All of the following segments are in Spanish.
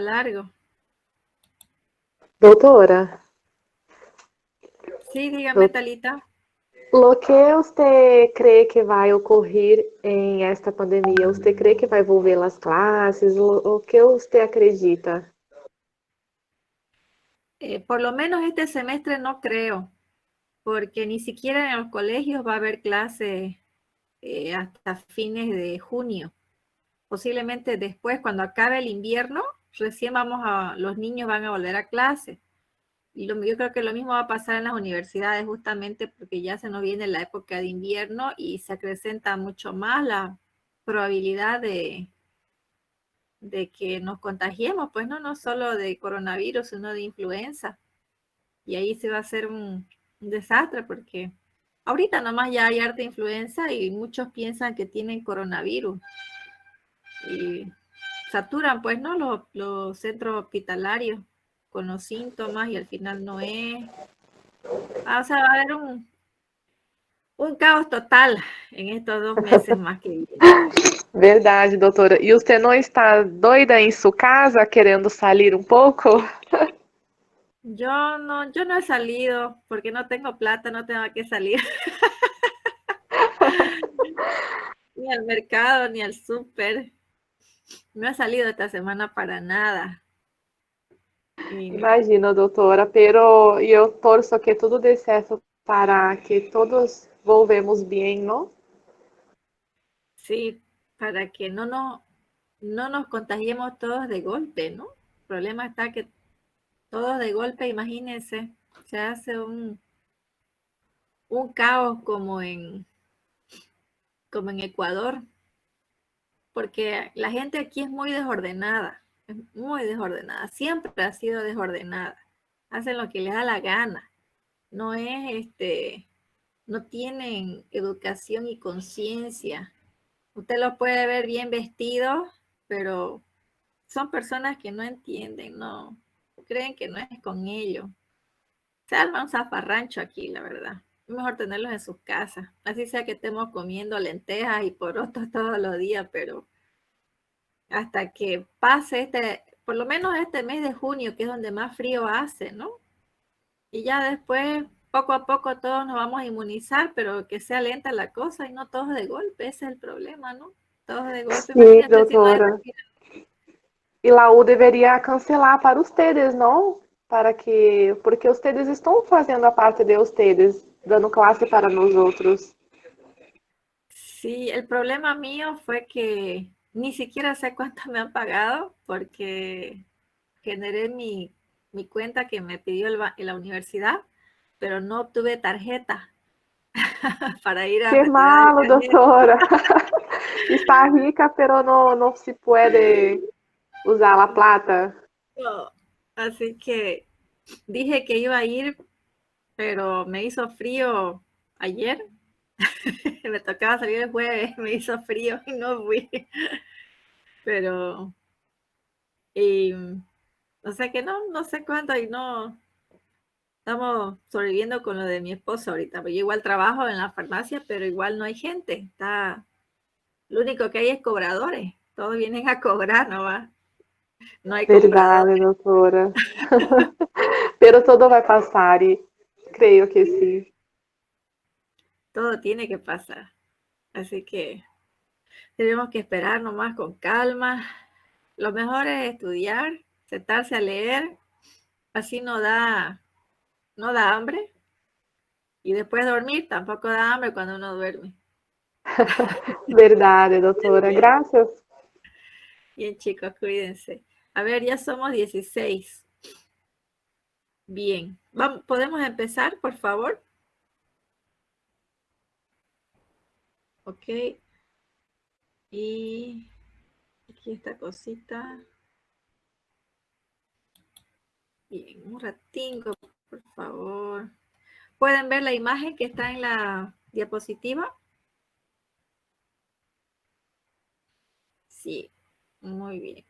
largo. Doutora, Sí, dígame, Talita. lo que você crê que vai ocorrer em esta pandemia? Você crê que vai volver às classes? O que você acredita? Por lo menos este semestre no creo, porque ni siquiera en los colegios va a haber clases hasta fines de junio. Posiblemente después, cuando acabe el invierno, recién los niños van a volver a clase. Y yo creo que lo mismo va a pasar en las universidades, justamente porque ya se nos viene la época de invierno y se acrecenta mucho más la probabilidad de que nos contagiemos, pues no solo de coronavirus, sino de influenza. Y ahí se va a hacer un desastre porque ahorita nomás ya hay harta influenza y muchos piensan que tienen coronavirus y saturan pues no los centros hospitalarios con los síntomas y al final no es. O sea, va a haber un caos total en estos 2 meses más que vienen. Verdade, doutora. E você não está doida em sua casa, querendo sair um pouco? Yo no he salido porque no tengo plata, no tengo que salir ni al mercado ni al súper. No he salido esta semana para nada. Y Imagina, doutora, pero eu torço que tudo dê certo para que todos volvemos bem, não? sí, para que no nos contagiemos todos de golpe, ¿no? El problema está que todos de golpe, imagínense, se hace un caos como en Ecuador, porque la gente aquí es muy desordenada, siempre ha sido desordenada, hacen lo que les da la gana, no es no tienen educación y conciencia. Usted los puede ver bien vestidos, pero son personas que no entienden, no creen que no es con ellos. Se arma un zafarrancho aquí, la verdad. Es mejor tenerlos en sus casas. Así sea que estemos comiendo lentejas y porotos todos los días, pero hasta que pase por lo menos este mes de junio, que es donde más frío hace, ¿no? Y ya después, poco a poco, todos nos vamos a inmunizar, pero que sea lenta la cosa y no todos de golpe, ese es el problema, ¿no? Todos de golpe, Sim, imagínate si no es doutora. E lá U deveria cancelar para ustedes, não? Para que, porque ustedes estão fazendo a parte de ustedes, dando classe para nós outros. Sí, el problema mío fue que ni siquiera sé cuánto me han pagado porque generé mi cuenta que me pidió la universidad, pero no obtuve tarjeta para ir a Que retirar el malo, cajero. doutora. Está rica, pero não se pode usar a plata. No. Así que dije que iba a ir, pero me hizo frío ayer. Me tocaba salir el jueves, me hizo frío y no fui. Pero, y, o sea que no sé cuánto y no, estamos sobreviviendo con lo de mi esposo ahorita. Yo igual trabajo en la farmacia, pero igual no hay gente. Lo único que hay es cobradores. Todos vienen a cobrar, no va. No hay Verdade, compradores. doutora. Pero todo vai passar e creio que sim. Todo tiene que pasar. Así que tenemos que esperar nomás con calma. Lo mejor es estudiar, sentarse a leer. Así no da hambre. Y después dormir, tampoco da hambre cuando uno duerme. Verdade, doutora. Graças. Bien, chicos, cuídense. A ver, ya somos 16. Bien. ¿Podemos empezar, por favor? Ok. Y aquí esta cosita. Bien, un ratingo, por favor. ¿Pueden ver la imagen que está en la diapositiva? Sí, muy bien.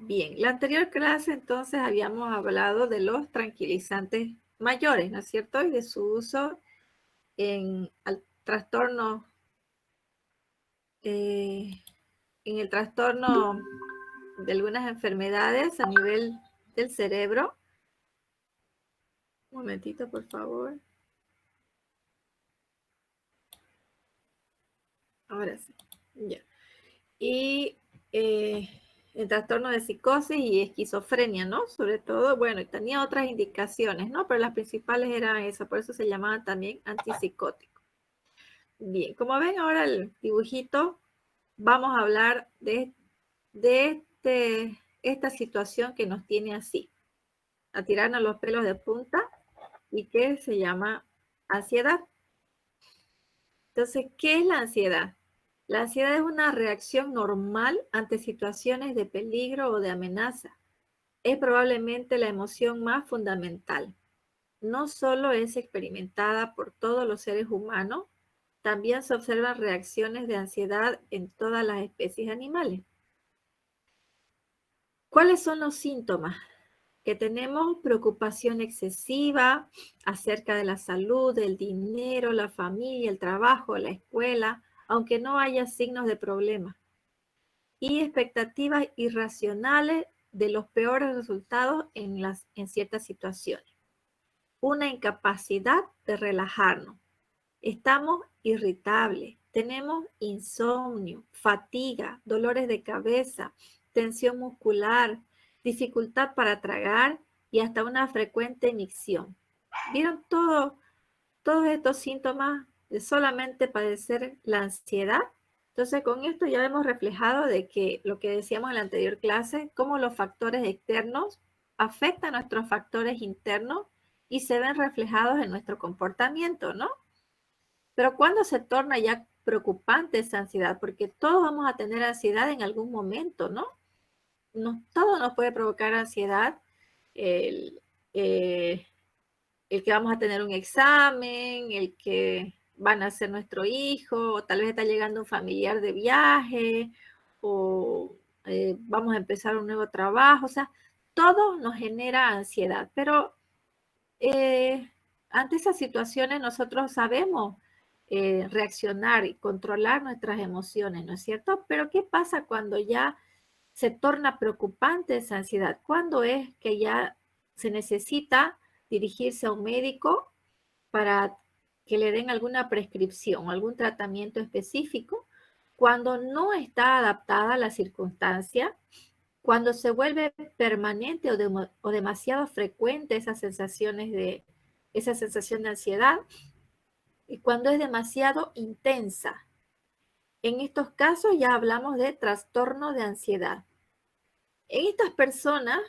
Bien, la anterior clase entonces habíamos hablado de los tranquilizantes mayores, ¿no es cierto? Y de su uso en el trastorno de algunas enfermedades a nivel del cerebro. Un momentito, por favor. Ahora sí. Ya. Y el trastorno de psicosis y esquizofrenia, ¿no? Sobre todo, bueno, tenía otras indicaciones, ¿no? Pero las principales eran esas, por eso se llamaban también antipsicóticos. Bien, como ven ahora el dibujito, vamos a hablar de esta situación que nos tiene así, a tirarnos los pelos de punta y que se llama ansiedad. Entonces, ¿qué es la ansiedad? La ansiedad es una reacción normal ante situaciones de peligro o de amenaza. Es probablemente la emoción más fundamental. No solo es experimentada por todos los seres humanos, también se observan reacciones de ansiedad en todas las especies animales. ¿Cuáles son los síntomas? Que tenemos preocupación excesiva acerca de la salud, del dinero, la familia, el trabajo, la escuela, aunque no haya signos de problema. Y expectativas irracionales de los peores resultados en ciertas situaciones. Una incapacidad de relajarnos. Estamos irritables, tenemos insomnio, fatiga, dolores de cabeza, tensión muscular, dificultad para tragar y hasta una frecuente micción. ¿Vieron todos estos síntomas de solamente padecer la ansiedad? Entonces, con esto ya hemos reflejado de que lo que decíamos en la anterior clase, cómo los factores externos afectan a nuestros factores internos y se ven reflejados en nuestro comportamiento, ¿no? Pero ¿cuándo se torna ya preocupante esa ansiedad? Porque todos vamos a tener ansiedad en algún momento, ¿no? Todo nos puede provocar ansiedad. El, eh, el que vamos a tener un examen, el que van a ser nuestro hijo, o tal vez está llegando un familiar de viaje, o vamos a empezar un nuevo trabajo. O sea, todo nos genera ansiedad. Pero ante esas situaciones nosotros sabemos reaccionar y controlar nuestras emociones, ¿no es cierto? Pero ¿qué pasa cuando ya se torna preocupante esa ansiedad? ¿Cuándo es que ya se necesita dirigirse a un médico para que le den alguna prescripción o algún tratamiento específico? Cuando no está adaptada a la circunstancia, cuando se vuelve permanente o demasiado frecuente esa sensación de ansiedad, y cuando es demasiado intensa. En estos casos ya hablamos de trastorno de ansiedad. En estas personas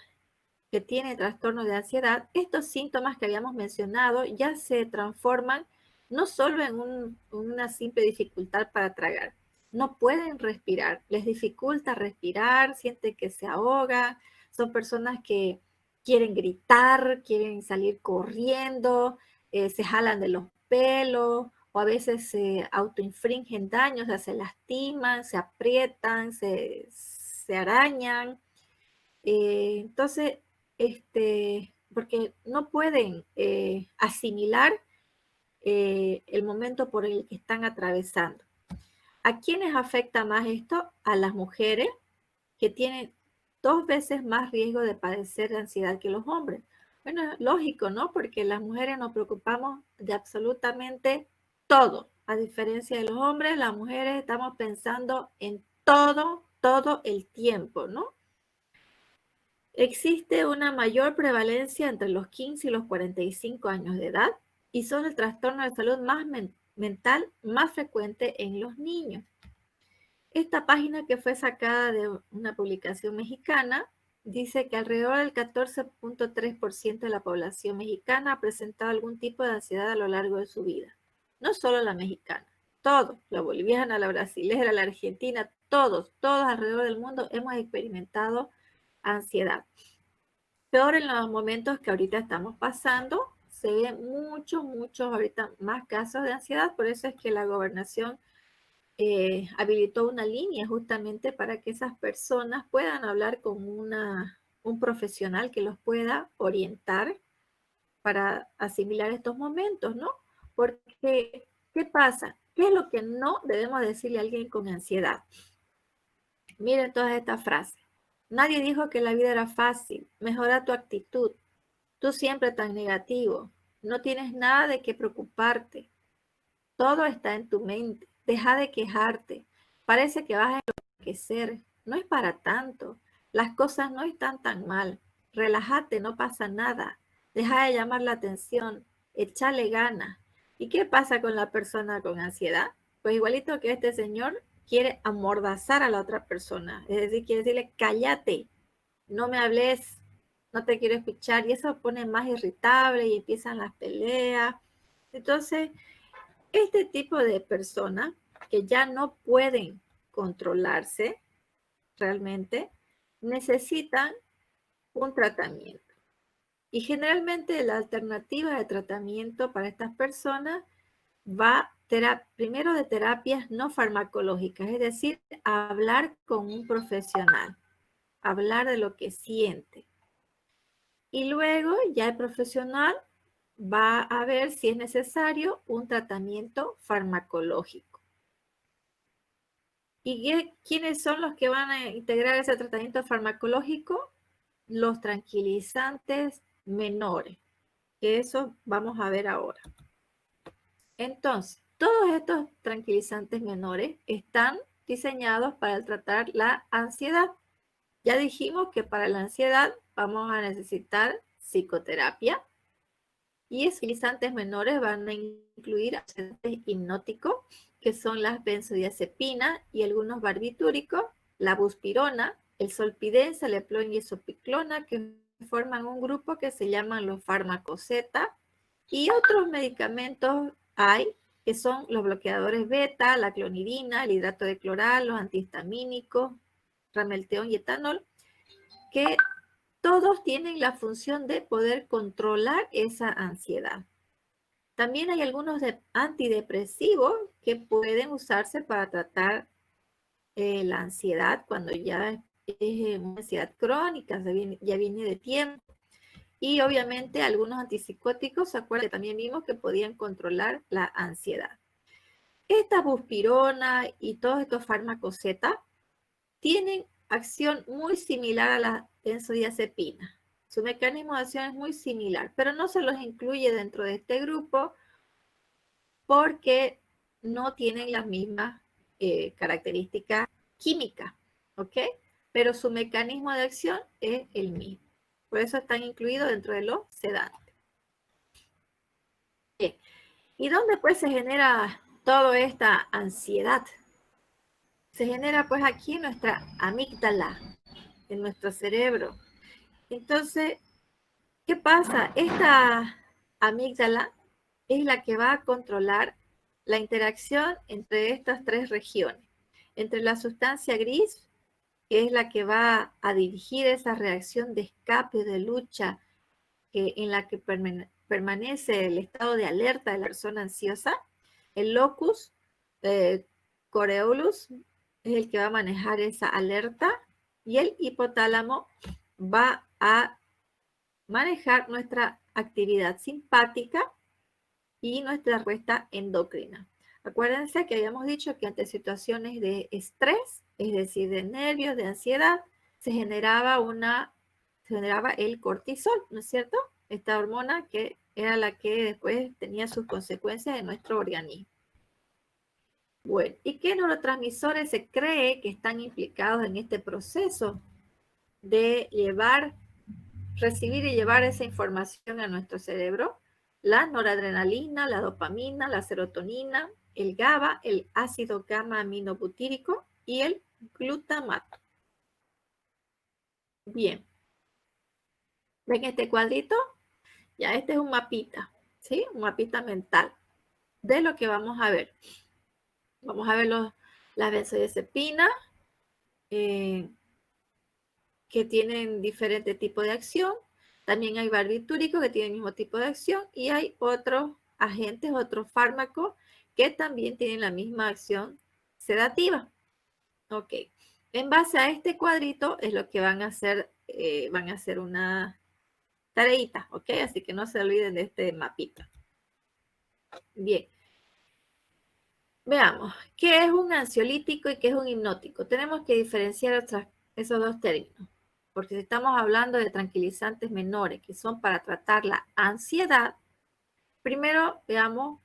que tienen trastorno de ansiedad, estos síntomas que habíamos mencionado ya se transforman no solo en una simple dificultad para tragar. No pueden respirar, les dificulta respirar, sienten que se ahogan, son personas que quieren gritar, quieren salir corriendo, se jalan de los pelos o a veces se autoinfringen daños, o sea, se lastiman, se aprietan, se arañan. Entonces, porque no pueden asimilar el momento por el que están atravesando. ¿A quiénes afecta más esto? A las mujeres, que tienen 2 veces más riesgo de padecer de ansiedad que los hombres. Bueno, lógico, ¿no? Porque las mujeres nos preocupamos de absolutamente todo. A diferencia de los hombres, las mujeres estamos pensando en todo el tiempo, ¿no? Existe una mayor prevalencia entre los 15 y los 45 años de edad y son el trastorno de salud más mental más frecuente en los niños. Esta página, que fue sacada de una publicación mexicana, dice que alrededor del 14.3% de la población mexicana ha presentado algún tipo de ansiedad a lo largo de su vida. No solo la mexicana, todos, la boliviana, la brasilera, la argentina, todos alrededor del mundo hemos experimentado ansiedad. Peor en los momentos que ahorita estamos pasando, se ven muchos ahorita más casos de ansiedad. Por eso es que la gobernación habilitó una línea justamente para que esas personas puedan hablar con un profesional que los pueda orientar para asimilar estos momentos, ¿no? Porque, ¿qué pasa? ¿Qué es lo que no debemos decirle a alguien con ansiedad? Miren todas estas frases. Nadie dijo que la vida era fácil. Mejora tu actitud. Tú siempre tan negativo. No tienes nada de qué preocuparte. Todo está en tu mente. Deja de quejarte. Parece que vas a enloquecer. No es para tanto. Las cosas no están tan mal. Relájate, no pasa nada. Deja de llamar la atención. Échale ganas. ¿Y qué pasa con la persona con ansiedad? Pues igualito que este señor quiere amordazar a la otra persona. Es decir, quiere decirle, cállate, no me hables, no te quiero escuchar. Y eso pone más irritable y empiezan las peleas. Entonces, este tipo de personas que ya no pueden controlarse realmente, necesitan un tratamiento. Y generalmente la alternativa de tratamiento para estas personas va primero de terapias no farmacológicas, es decir, hablar con un profesional, hablar de lo que siente. Y luego ya el profesional va a ver si es necesario un tratamiento farmacológico. ¿Y quiénes son los que van a integrar ese tratamiento farmacológico? Los tranquilizantes menores, que eso vamos a ver ahora. Entonces, todos estos tranquilizantes menores están diseñados para tratar la ansiedad. Ya dijimos que para la ansiedad vamos a necesitar psicoterapia y esos tranquilizantes menores van a incluir agentes hipnóticos, que son las benzodiazepinas y algunos barbitúricos, la buspirona, el solpidenza, el epleón y esopiclona, que forman un grupo que se llaman los fármacos Z, y otros medicamentos hay que son los bloqueadores beta, la clonidina, el hidrato de cloral, los antihistamínicos, ramelteón y etanol, que todos tienen la función de poder controlar esa ansiedad. También hay algunos antidepresivos que pueden usarse para tratar la ansiedad cuando ya es una ansiedad crónica, ya viene de tiempo. Y obviamente algunos antipsicóticos, ¿se acuerdan? Que también vimos que podían controlar la ansiedad. Esta buspirona y todos estos fármacos Z tienen acción muy similar a la benzodiazepina. Su mecanismo de acción es muy similar, pero no se los incluye dentro de este grupo porque no tienen las mismas características químicas, ¿ok? Pero su mecanismo de acción es el mismo. Por eso están incluidos dentro de los sedantes. Bien. ¿Y dónde pues se genera toda esta ansiedad? Se genera pues aquí en nuestra amígdala, en nuestro cerebro. Entonces, ¿qué pasa? Esta amígdala es la que va a controlar la interacción entre estas tres regiones. Entre la sustancia gris, que es la que va a dirigir esa reacción de escape, de lucha, en la que permanece el estado de alerta de la persona ansiosa. El locus coeruleus es el que va a manejar esa alerta y el hipotálamo va a manejar nuestra actividad simpática y nuestra respuesta endocrina. Acuérdense que habíamos dicho que ante situaciones de estrés, es decir, de nervios, de ansiedad, se generaba el cortisol, ¿no es cierto? Esta hormona que era la que después tenía sus consecuencias en nuestro organismo. Bueno, ¿y qué neurotransmisores se cree que están implicados en este proceso de recibir y llevar esa información a nuestro cerebro? La noradrenalina, la dopamina, la serotonina, el GABA, el ácido gamma aminobutírico y el glutamato. Bien. ¿Ven este cuadrito? Ya este es un mapita, ¿sí? Un mapita mental de lo que vamos a ver. Vamos a ver las benzodiazepinas que tienen diferente tipo de acción. También hay barbitúricos que tienen el mismo tipo de acción y hay otros agentes, otros fármacos que también tienen la misma acción sedativa. Ok. En base a este cuadrito es lo que van a hacer una tareita, ¿ok? Así que no se olviden de este mapita. Bien. Veamos, ¿qué es un ansiolítico y qué es un hipnótico? Tenemos que diferenciar esos dos términos. porque si estamos hablando de tranquilizantes menores que son para tratar la ansiedad, primero veamos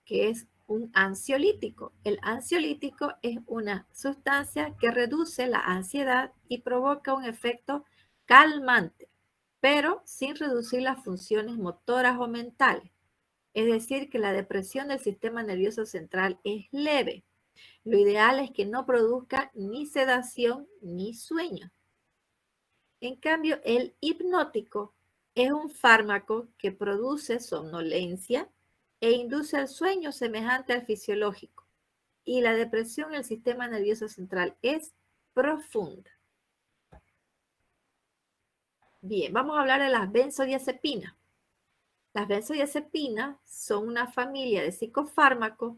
qué es un ansiolítico. El ansiolítico es una sustancia que reduce la ansiedad y provoca un efecto calmante, pero sin reducir las funciones motoras o mentales. Es decir, que la depresión del sistema nervioso central es leve. Lo ideal es que no produzca ni sedación ni sueño. En cambio, el hipnótico es un fármaco que produce somnolencia e induce el sueño semejante al fisiológico. Y la depresión en el sistema nervioso central es profunda. Bien, vamos a hablar de las benzodiazepinas. Las benzodiazepinas son una familia de psicofármacos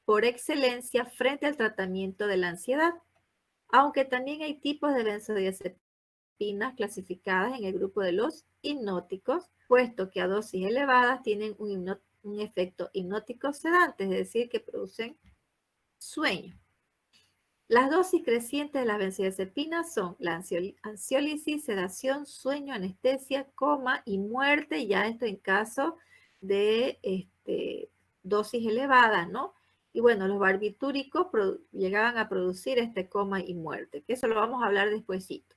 por excelencia frente al tratamiento de la ansiedad, aunque también hay tipos de benzodiazepinas clasificadas en el grupo de los hipnóticos, puesto que a dosis elevadas tienen un efecto hipnótico sedante, es decir, que producen sueño. Las dosis crecientes de las benzodiazepinas son la ansiólisis, sedación, sueño, anestesia, coma y muerte, ya esto en caso de dosis elevadas, ¿no? Y bueno, los barbitúricos llegaban a producir este coma y muerte, que eso lo vamos a hablar despuesito.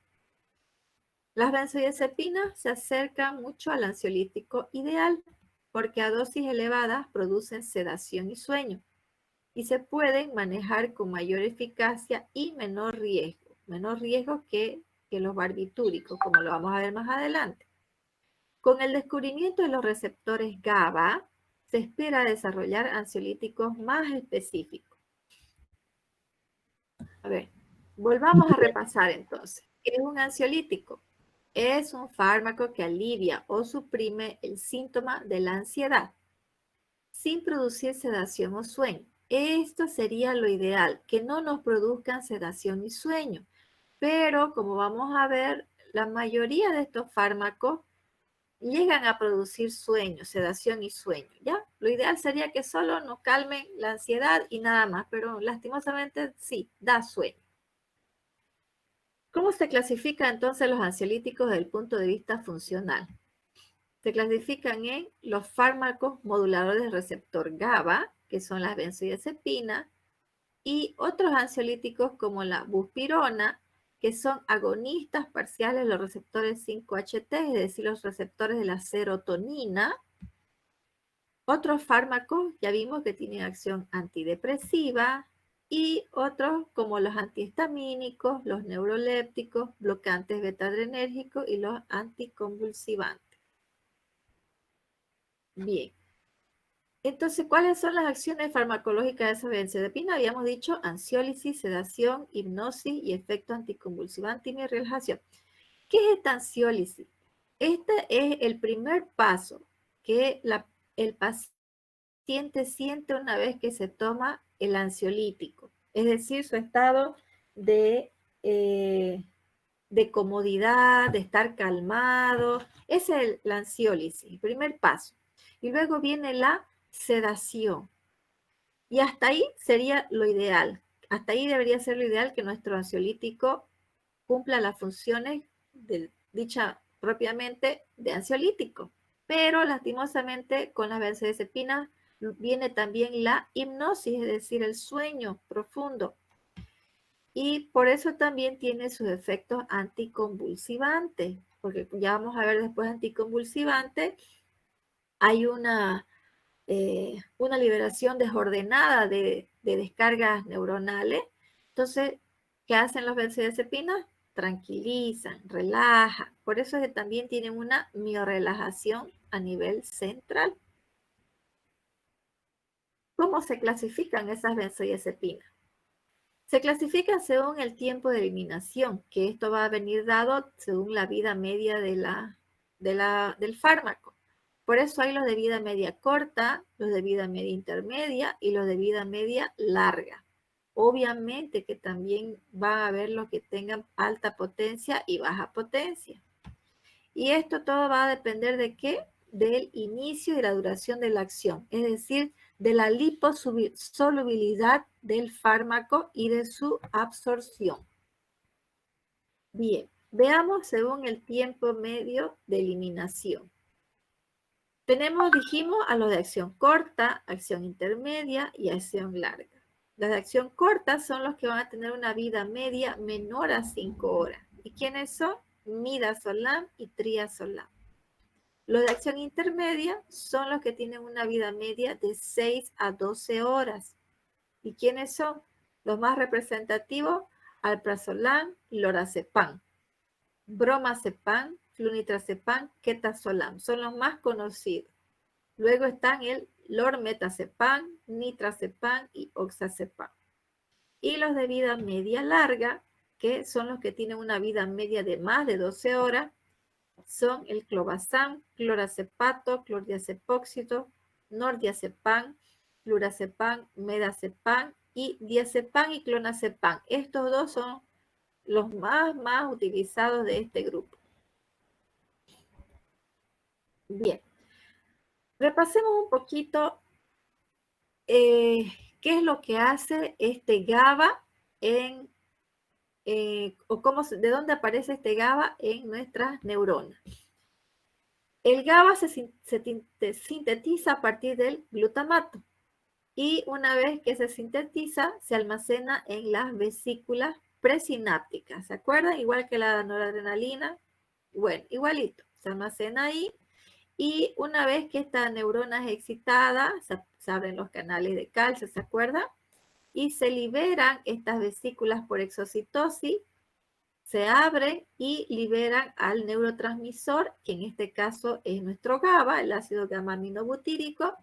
Las benzodiazepinas se acercan mucho al ansiolítico ideal, porque a dosis elevadas producen sedación y sueño, y se pueden manejar con mayor eficacia y menor riesgo que los barbitúricos, como lo vamos a ver más adelante. Con el descubrimiento de los receptores GABA, se espera desarrollar ansiolíticos más específicos. A ver, volvamos a repasar entonces. ¿Qué es un ansiolítico? Es un fármaco que alivia o suprime el síntoma de la ansiedad sin producir sedación o sueño. Esto sería lo ideal, que no nos produzcan sedación y sueño. Pero como vamos a ver, la mayoría de estos fármacos llegan a producir sueño, sedación y sueño, ¿ya? Lo ideal sería que solo nos calmen la ansiedad y nada más, pero lastimosamente sí, da sueño. ¿Cómo se clasifican entonces los ansiolíticos desde el punto de vista funcional? Se clasifican en los fármacos moduladores del receptor GABA, que son las benzodiazepinas, y otros ansiolíticos como la buspirona, que son agonistas parciales de los receptores 5-HT, es decir, los receptores de la serotonina. Otros fármacos, ya vimos que tienen acción antidepresiva, y otros como los antihistamínicos, los neurolépticos, bloqueantes beta-adrenérgicos y los anticonvulsivantes. Bien. Entonces, ¿cuáles son las acciones farmacológicas de esa benzodiazepina? Habíamos dicho ansiólisis, sedación, hipnosis y efecto anticonvulsivante y relajación. ¿Qué es esta ansiólisis? Este es el primer paso que el paciente siente una vez que se toma el ansiolítico, es decir, su estado de comodidad, de estar calmado. Esa es la ansiólisis, el primer paso. Y luego viene la sedación. Y hasta ahí sería lo ideal. Hasta ahí debería ser lo ideal que nuestro ansiolítico cumpla las funciones dicha propiamente de ansiolítico. Pero lastimosamente con las benzodiazepinas viene también la hipnosis, es decir, el sueño profundo. Y por eso también tiene sus efectos anticonvulsivantes, porque ya vamos a ver después anticonvulsivantes, hay una liberación desordenada de descargas neuronales. Entonces, ¿qué hacen los benzodiazepinas? Tranquilizan, relajan. Por eso es que también tienen una miorelajación a nivel central. ¿Cómo se clasifican esas benzodiazepinas? Se clasifican según el tiempo de eliminación, que esto va a venir dado según la vida media del fármaco. Por eso hay los de vida media corta, los de vida media intermedia y los de vida media larga. Obviamente que también va a haber los que tengan alta potencia y baja potencia. Y esto todo va a depender de qué? Del inicio y la duración de la acción, es decir, de la liposolubilidad del fármaco y de su absorción. Bien, Veamos según el tiempo medio de eliminación. Dijimos a los de acción corta, acción intermedia y acción larga. Los de acción corta son los que van a tener una vida media menor a 5 horas. ¿Y quiénes son? Midazolam y Triazolam. Los de acción intermedia son los que tienen una vida media de 6 a 12 horas. ¿Y quiénes son? Los más representativos, alprazolam y lorazepam. Bromazepam, flunitrazepam, ketazolam. Son los más conocidos. Luego están el lormetazepam, nitrazepam y oxazepam. Y los de vida media larga, que son los que tienen una vida media de más de 12 horas, son el clobazam, clorazepato, clordiazepóxido, nordiazepam, flurazepam, medazepam y diazepam y clonazepam. Estos dos son los más utilizados de este grupo. Bien, repasemos un poquito qué es lo que hace este GABA de dónde aparece este GABA en nuestras neuronas. El GABA se sintetiza a partir del glutamato y una vez que se sintetiza se almacena en las vesículas presinápticas. ¿Se acuerdan? Igual que la noradrenalina. Bueno, igualito. Se almacena ahí y una vez que esta neurona es excitada, se abren los canales de calcio, ¿se acuerdan? Y se liberan estas vesículas por exocitosis, se abren y liberan al neurotransmisor, que en este caso es nuestro GABA, el ácido gamma-aminobutírico,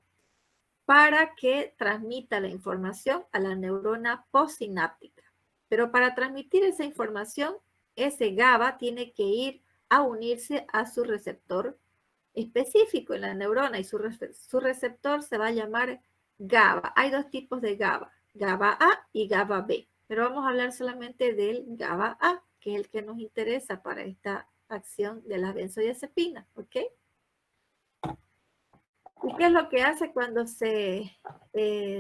para que transmita la información a la neurona postsináptica. Pero para transmitir esa información, ese GABA tiene que ir a unirse a su receptor específico en la neurona y su receptor se va a llamar GABA. Hay dos tipos de GABA, GABA A y GABA B, pero vamos a hablar solamente del GABA A, que es el que nos interesa para esta acción de las benzodiazepinas, ¿ok? ¿Y qué es lo que hace cuando se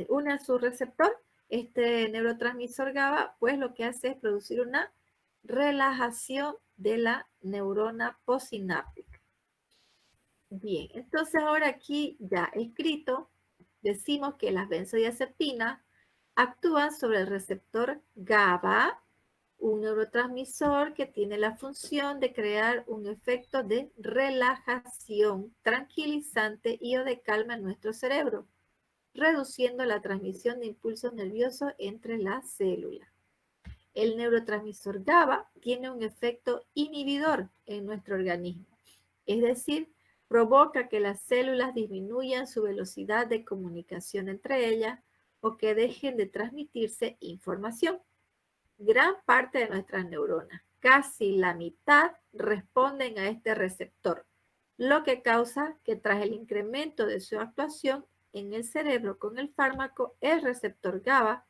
une a su receptor? Este neurotransmisor GABA, pues lo que hace es producir una relajación de la neurona postsináptica. Bien, entonces ahora aquí ya escrito, decimos que las benzodiazepinas actúan sobre el receptor GABA, un neurotransmisor que tiene la función de crear un efecto de relajación, tranquilizante y o de calma en nuestro cerebro, reduciendo la transmisión de impulsos nerviosos entre las células. El neurotransmisor GABA tiene un efecto inhibidor en nuestro organismo, es decir, provoca que las células disminuyan su velocidad de comunicación entre ellas o que dejen de transmitirse información. Gran parte de nuestras neuronas, casi la mitad, responden a este receptor, lo que causa que tras el incremento de su actuación en el cerebro con el fármaco, el receptor GABA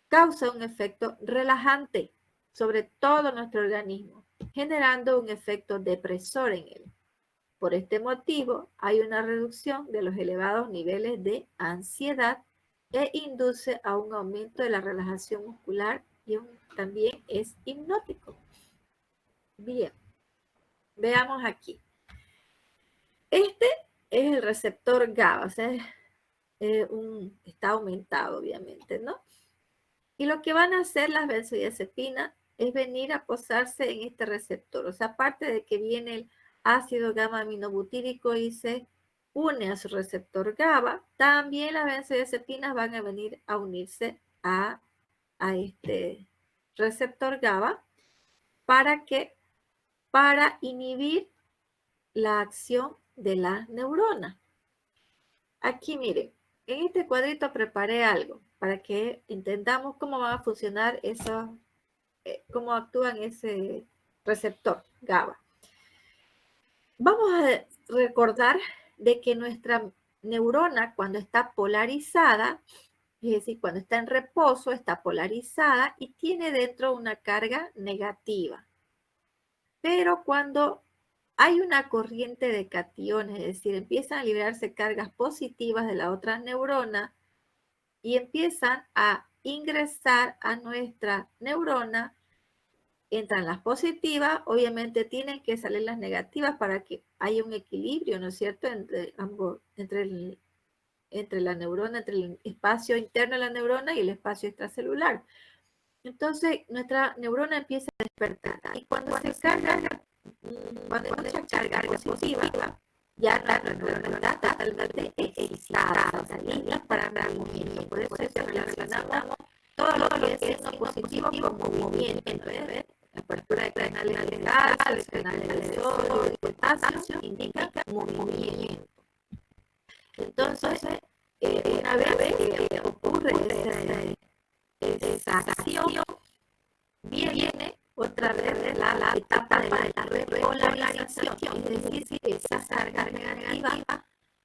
causa un efecto relajante sobre todo nuestro organismo, generando un efecto depresor en él. Por este motivo, hay una reducción de los elevados niveles de ansiedad e induce a un aumento de la relajación muscular y también es hipnótico. Bien, veamos aquí. Este es el receptor GABA, o sea, está aumentado obviamente, ¿no? Y lo que van a hacer las benzodiazepinas es venir a posarse en este receptor. O sea, aparte de que viene el ácido gamma-aminobutírico y se une a su receptor GABA, también las benzodiazepinas van a venir a unirse a este receptor GABA para inhibir la acción de la neurona. Aquí miren, en este cuadrito preparé algo para que entendamos cómo va a funcionar eso, cómo actúa en ese receptor GABA. Vamos a recordar de que nuestra neurona cuando está polarizada, es decir, cuando está en reposo, está polarizada y tiene dentro una carga negativa. Pero cuando hay una corriente de cationes, es decir, empiezan a liberarse cargas positivas de la otra neurona y empiezan a ingresar a nuestra neurona entran las positivas, obviamente tienen que salir las negativas para que haya un equilibrio, ¿no es cierto?, entre ambos, entre la neurona, entre el espacio interno de la neurona y el espacio extracelular. Entonces, nuestra neurona empieza a despertar. Y cuando se carga, cuando hay mucha carga positiva, ya la neurona está totalmente excitada, o sea, lista para dar movimiento. Por eso relacionamos todo lo que es signo positivo con movimiento, ¿ves? La apertura de canales de calcio, de canales de sodio, de potasio, indica movimiento. Entonces, una vez que ocurre esa acción, viene otra vez la etapa de la repolarización, es decir, esas cargas negativas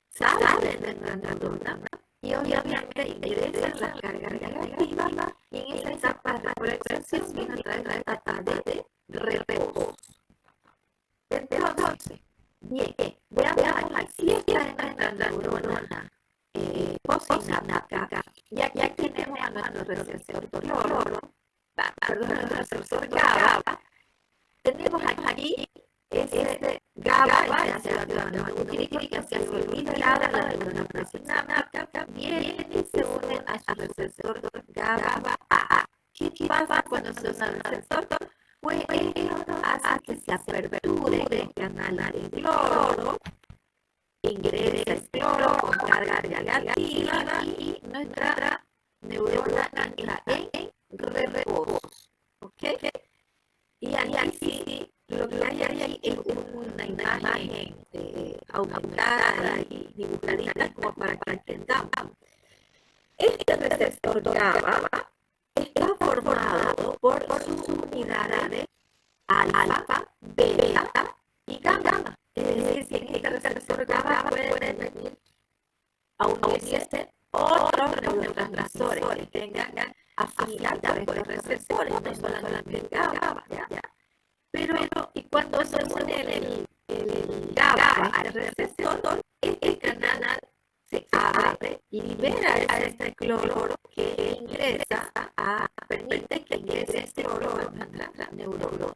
salen de la neurona y obviamente ingresan las cargas negativas y en esa etapa de repolarización viene otra vez la etapa de reposo. Entonces, bien, veamos aquí, si está en nuestra neurona postsináptica, ya tenemos a nuestro receptor GABA, tenemos aquí ese GABA, ese neuroquímico que se olvida la neurona presináptica, viene y se une a su receptor GABA AA. ¿Qué pasa cuando se usa el receptor? Pues esto hace que se aperture el canal de cloro, ingresa el cloro con carga negativa y nuestra neurona entra en reposo. ¿Ok? Y ahí sí, lo que hay ahí es una imagen aumentada y dibujadita como para que entendamos. Este receptor GABA está formado por sus unidades alfa, beta y gamma. Es decir, que este receptor GABA puede venir a unirse otros neurotransmisores que tengan afinidad con estos receptores, no solamente el GABA. Pero, y cuando se une el GABA al receptor, el canal se abre y libera ese cloro que ingresa, permite que ingrese ese cloro a nuestra neurona.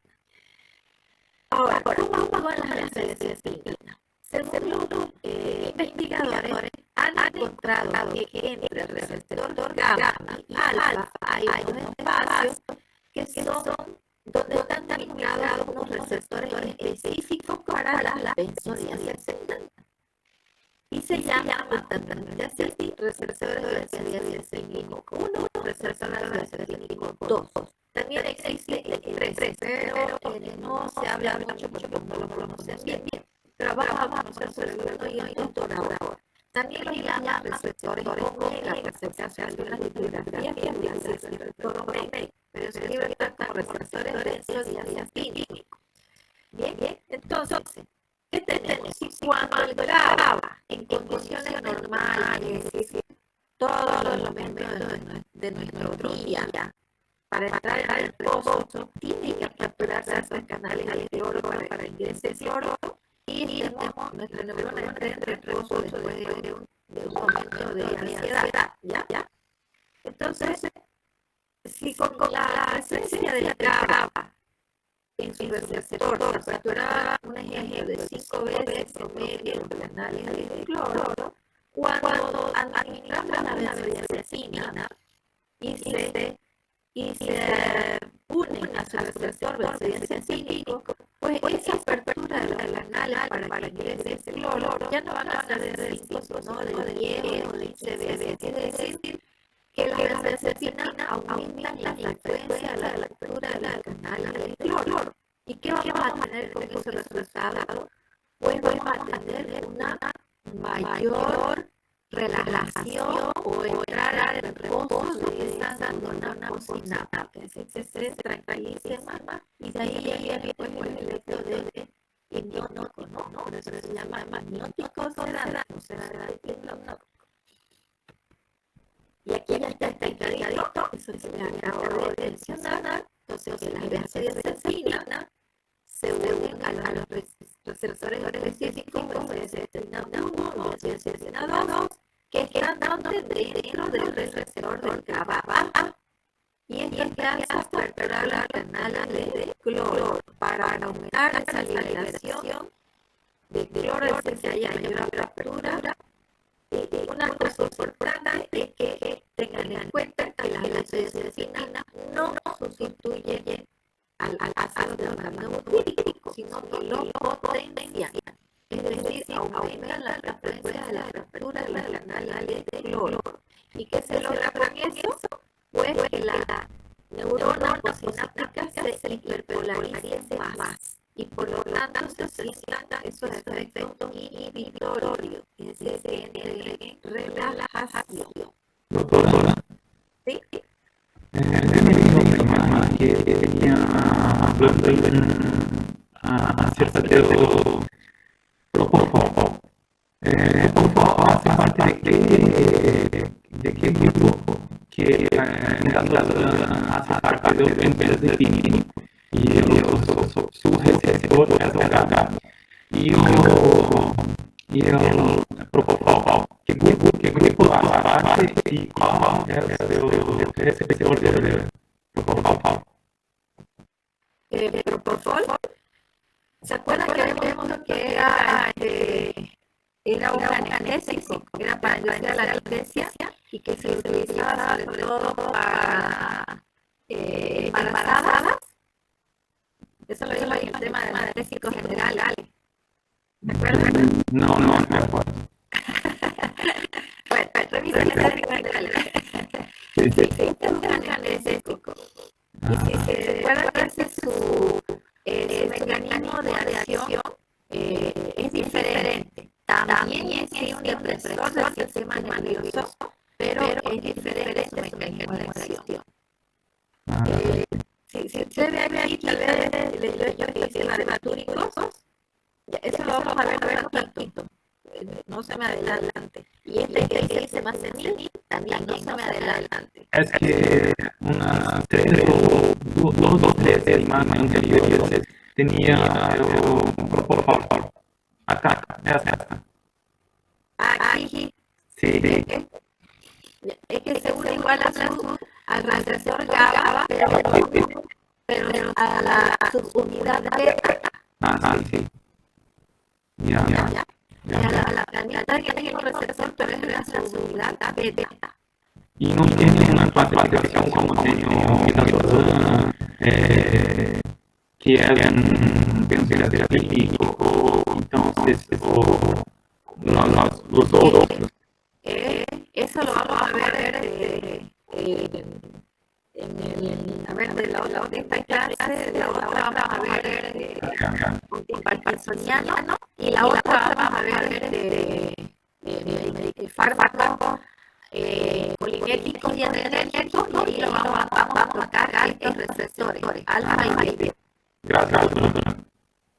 Ahora, ¿cómo van las angiotensina? Según los investigadores, han encontrado que entre el receptor gamma y alfa hay unos espacios que son donde están vinculados unos receptores específicos para las benzodiazepinas. Y se llaman justamente así receptores de benzodiazepínico 1, receptores de benzodiazepínico 2. También existe el 3, pero no se habla mucho porque no lo conocen bien. Pero vamos a conocer sobre el 1 y el 2 ahora. También los llaman receptores omega, recepción de las bibliografías que dice receptor omega, pero se escribe como receptores benzodiazepínicos. Bien, entonces, ¿qué tenemos? Cuando el GABA en condiciones normales, es decir, todos los momentos de nuestro día, para entrar en el reposo, tiene que capturarse esos canales de cloro para ingresar cloro y tenemos nuestra neurona entra en reposo después de un momento de ansiedad, ¿ya? Entonces, si con la presencia del GABA en su receptor capturaba un ejemplo de 5 veces promedio los canales de cloro, cuando administramos la benzodiazepina y se unen a su receptor benzodiazepínico, pues esa apertura de la canal para que ingrese ese cloro ya no van a ser de 5, sino de 10 o de 15 veces. Es decir, que las benzodiazepinas aumentan la frecuencia de la lectura de la canal del cloro. ¿Y qué vamos a tener con ese resultado? Pues vamos a tener una mayor relajación o entrar en reposo de esa neurona postsináptica. Se tranquiliza más y de ahí viene pues el efecto de hipnótico, ¿no? Por eso se llama hipnótico sedante. Y aquí ya está encargadito, eso se le acabo de mencionar. Entonces, las benzodiazepinas se unen a los receptores específicos, benzodiazepina 1 o benzodiazepina 2, que están dentro del receptor del GABA. y esto te hace aperturar los canales de cloro para aumentar esa liberación de cloro, es que haya mayor apertura. Una cosa importante es que tengan en cuenta que las benzodiazepinas no sustituyen al ácido glutamato, sino que lo potencian. Es decir, aumentan la frecuencia de la apertura de los canales de cloro. ¿Y qué se logra con eso? Pues que la neurona postsináptica se hiperpolaricen más y por lo tanto se sientan esos efectos inhibitorios, es decir, que entren en relajación. Doctora, ¿Sí? me dijo mi mamá que tenía hablando acerca de Propofol. Propofol hace parte de qué grupo que en realidad hace parte del benzodiazepina y su receptor es H y el Propofol. ¿Qué grupo hace parte y cuál es el receptor del Propofol? Propofol, ¿se acuerdan que habíamos visto que era un anestésico, era para ayudar a la anestesia y que se utilizaba sobre todo para embarazadas? Eso lo vimos en el tema de anestésicos generales. ¿Se acuerdan? No me acuerdo. Bueno, revisen el anestésicos generales. Sí, este es un anestésico. Y si se acuerdan que ese es su mecanismo de acción, es diferente. También es un depresor del sistema nervioso, pero es diferente su mecanismo de acción. Si usted ve aquí, tal vez leyó yo que dice barbitúricos, eso lo vamos a ver ratito. No se me adelante. Y este que dice más senil, también no se me adelante. Es que unas 2 o 3 imágenes anteriores tenía el Propofol. Acá, esta. Aquí, Sí. es que seguro igual al receptor GABA, pero a la subunidad beta. Sí. Ya. Y a la planeta que tiene un receptor, pero es la subunidad beta. Y no tiene una clasificación como tiene Miralazan, que é benzodiazepínico, ou então os outros. Eso lo vamos a ver a ver, de esta clase, de la otra vamos a ver parkinsoniano y la otra vamos a ver fármacos polinéticos y adrenérgicos y ahí vamos a tocar a estos receptores, alfa y beta. Gracias.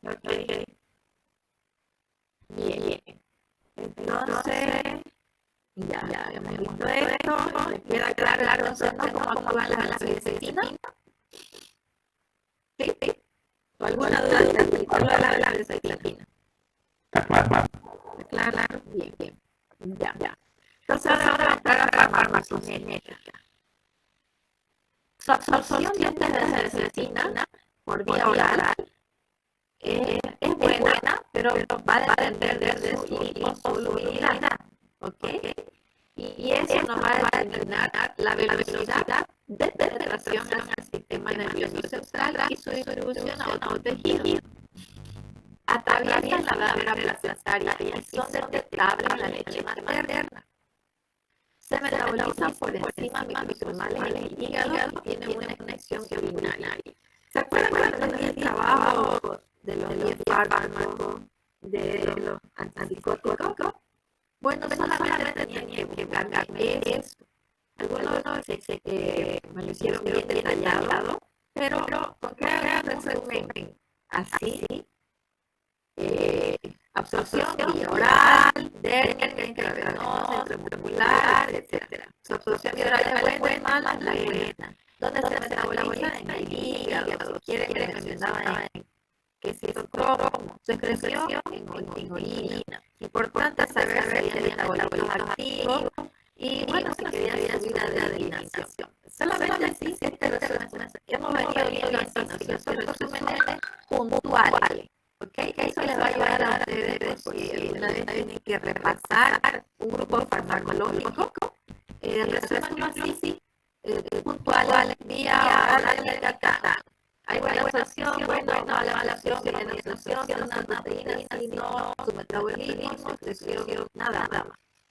Okay. Bien. Entonces, ya hemos visto esto. ¿Les queda claro entonces cómo actúan las benzodiazepinas? Sí. ¿O alguna duda respecto a la benzodiazepina? Está claro. Claro. Bien. Ya. Entonces ahora vamos a entrar a la farmacogenética. Su absorción de benzodiazepina por vía oral es buena, pero va a depender de su liposolubilidad, ¿ok? Y eso nos va a determinar la velocidad de penetración hacia el sistema nervioso central y su distribución a otros tejidos. Atraviesan la barrera placentaria y son detectables en la leche materna. Se metabolizan por enzimas microsomáticas en el hígado y tienen una conexión urinaria. ¿Se acuerdan cuando tenía el trabajo de los 10 fármacos, de los antipsicóticos? Bueno, solamente tenían que cargar eso. Algunos me lo hicieron bien detallado, pero con que hagan resumen así, absorción vía oral, dérmica, intravenosa, intramuscular, etc. Su absorción vía oral es buena, mala, la buena. ¿Dónde se metaboliza? En el hígado. Si quieren que mencionaban que se como su excreción en orina. Importante saber si hay metabolismos activos Y bueno, si querían subir a adivinación. Solamente así este resumen. Hemos venido viendo estos resúmenes puntuales. ¿Ok? Eso les va a ayudar a ustedes si alguna vez tienen que repasar un grupo farmacológico. El resumen así, puntual, día, hora, acá. Hay buena opción, mala opción, si la nutrición, una proteína, si no, su metabolismo, su presión, nada más.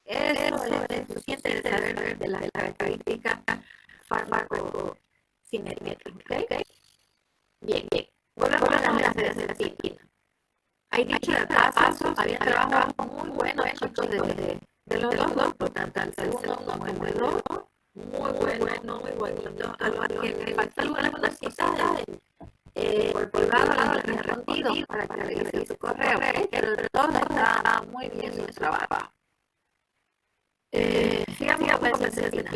Eso es suficiente de saber de las características farmacocinéticas. ¿Okay? Bien. Volvemos a las disciplinas. Hay dicho de paso, había trabajos muy buenos hechos de los dos grupos, tanto el segundo como el dos. Muy bueno. A lo que le falta algunas cositas por privado las he respondido para que revise su correo, pero todo está muy bien su trabajo. Sigamos con la disciplina.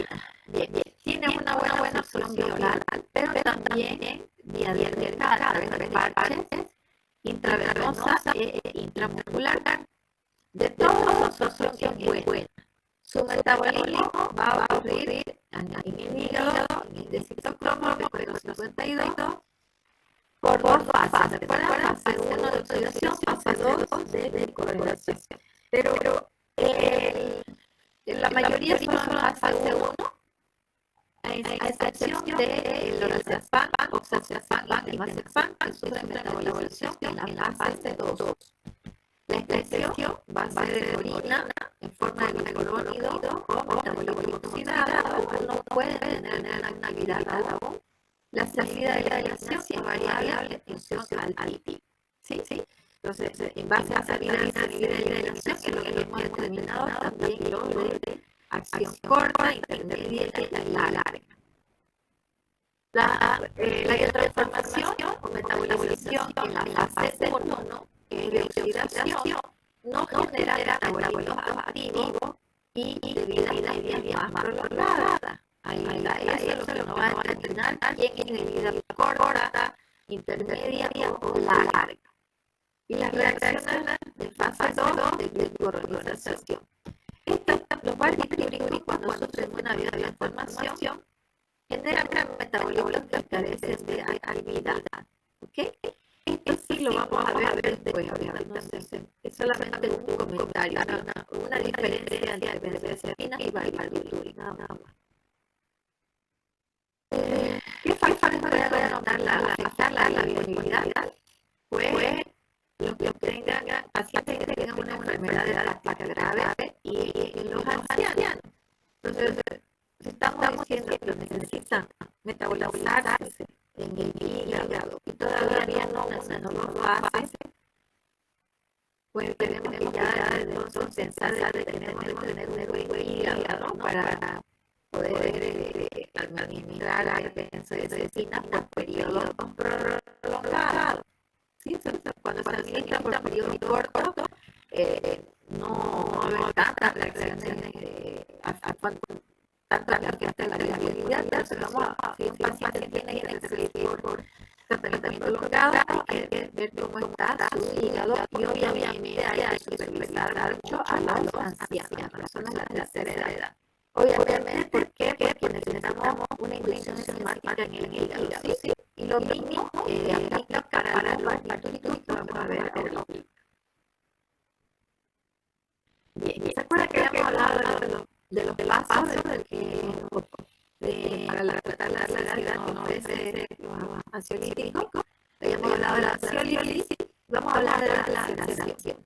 Bien. Tiene una buena opción oral, pero también vía delgada a través de parches, intravenosa e intramuscular. De todos los opción es buena. Su metabolismo va a ocurrir en el hígado, en el citocromo, pero 52, por dos fases. ¿Recuerdan? Fase 1 de oxidación, fase 2 de decoración. Pero la mayoría son fase 1, a excepción de lorazepam, oxazepam y diazepam, que sufren metabolización en la fase 2. La excreción va a ser de orina en forma de glucurónido o metabolismo oxidado. No puede tener una actividad aún. La salida de la relación es variable en función al tipo. ¿Sí? Entonces, en base a esa salida de la relación, que es lo que hemos determinado, también lo de acción corta, intermedia y larga. La transformación o metabolización en la fase 1 de oxidación no genera metabolismos activos y de vida media más prolongada. Ahí eso es lo que nos va a determinar quién es de vida corta, intermedia o larga. Y las reacciones de fase 2 de glucuronización. Esto los va a distribuir cuando sufren una biotransformación, generan metabolismos que carecen de actividad. ¿Ok? Esto sí lo vamos a ver después. Entonces, es solamente un comentario, una diferencia entre benzodiazepina y valproic, nada más. ¿Qué factores pueden afectar la disponibilidad? Pues los que tengan pacientes que tengan una enfermedad hepática grave y los ancianos. Entonces, estamos diciendo que necesitan metabolizarse en el hígado y todavía no lo hacen, pues tenemos que ya entonces pensar de tener un buen hígado para poder administrar la benzodiazepina por periodos prolongados. ¿Sí? Cuando se administra por periodos cortos, no va a haber tantas reacciones tantas que hasta la viabilidad. Entonces, si un paciente tiene que recibir por tratamiento prolongado, hay que ver cómo está su hígado y obviamente hay que supervisar mucho a los ancianos, a las personas de la tercera edad. Obviamente, ¿por qué? Porque necesitamos una inducción enzimática en el hígado, ¿sí? Y lo mismo aplica para los barbitúricos que vamos a ver ahorita. Bien, ¿se acuerdan que habíamos hablado de los pasos para tratar la ansiedad que nos ofrece los ansiolíticos? Habíamos hablado de la ansiolítica, vamos a hablar de la sedación.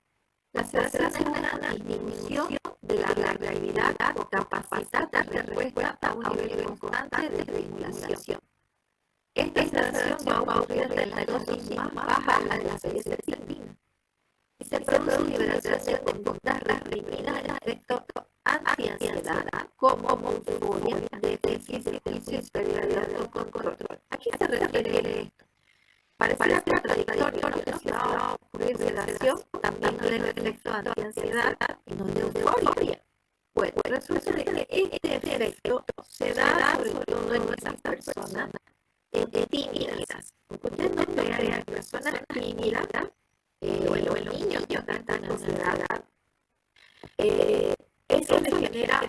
La sedación es una disminución de la reactividad o capacidad de respuesta a un nivel constante de estimulación. Esta sedación va a ocurrir en la dosis más baja de la benzodiazepina. Y se produce liberación de conductas reprimidas en efecto anti-ansiedad como euforia, déficit y superioridad de autocontrol. ¿A qué se refiere esto? Parece contradictorio, pero si va a ocurrir sedación, también no le efecto anti-ansiedad y no de euforia. Bueno, resulta que este efecto se da sobre todo en esas personas tímidas. Ustedes no vean personas tímidas, o los niños que están en ansiedad, eso les genera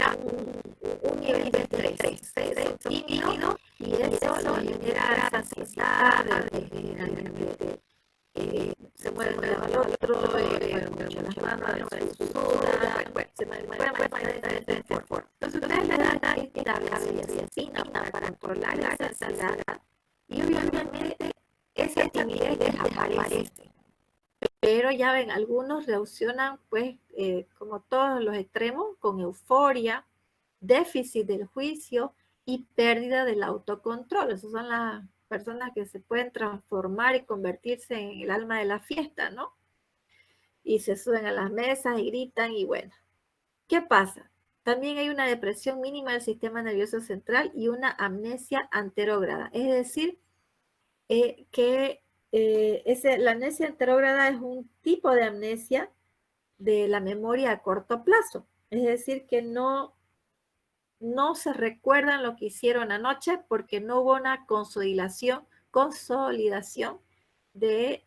un nivel de estrés tímido y eso lo genera ansiedad, generalmente se mueve de al otro, mucho las manos, se suda, se puede manifestar de diferentes formas. Entonces ustedes le dan esta benzodiazepina para controlar esa ansiedad y obviamente esa timidez desaparece. Pero ya ven, algunos reaccionan pues como todos los extremos, con euforia, déficit del juicio y pérdida del autocontrol. Esas son las personas que se pueden transformar y convertirse en el alma de la fiesta, ¿no? Y se suben a las mesas y gritan y bueno. ¿Qué pasa? También hay una depresión mínima del sistema nervioso central y una amnesia anterógrada. Es decir, la amnesia anterógrada es un tipo de amnesia de la memoria a corto plazo. Es decir, que no se recuerdan lo que hicieron anoche porque no hubo una consolidación de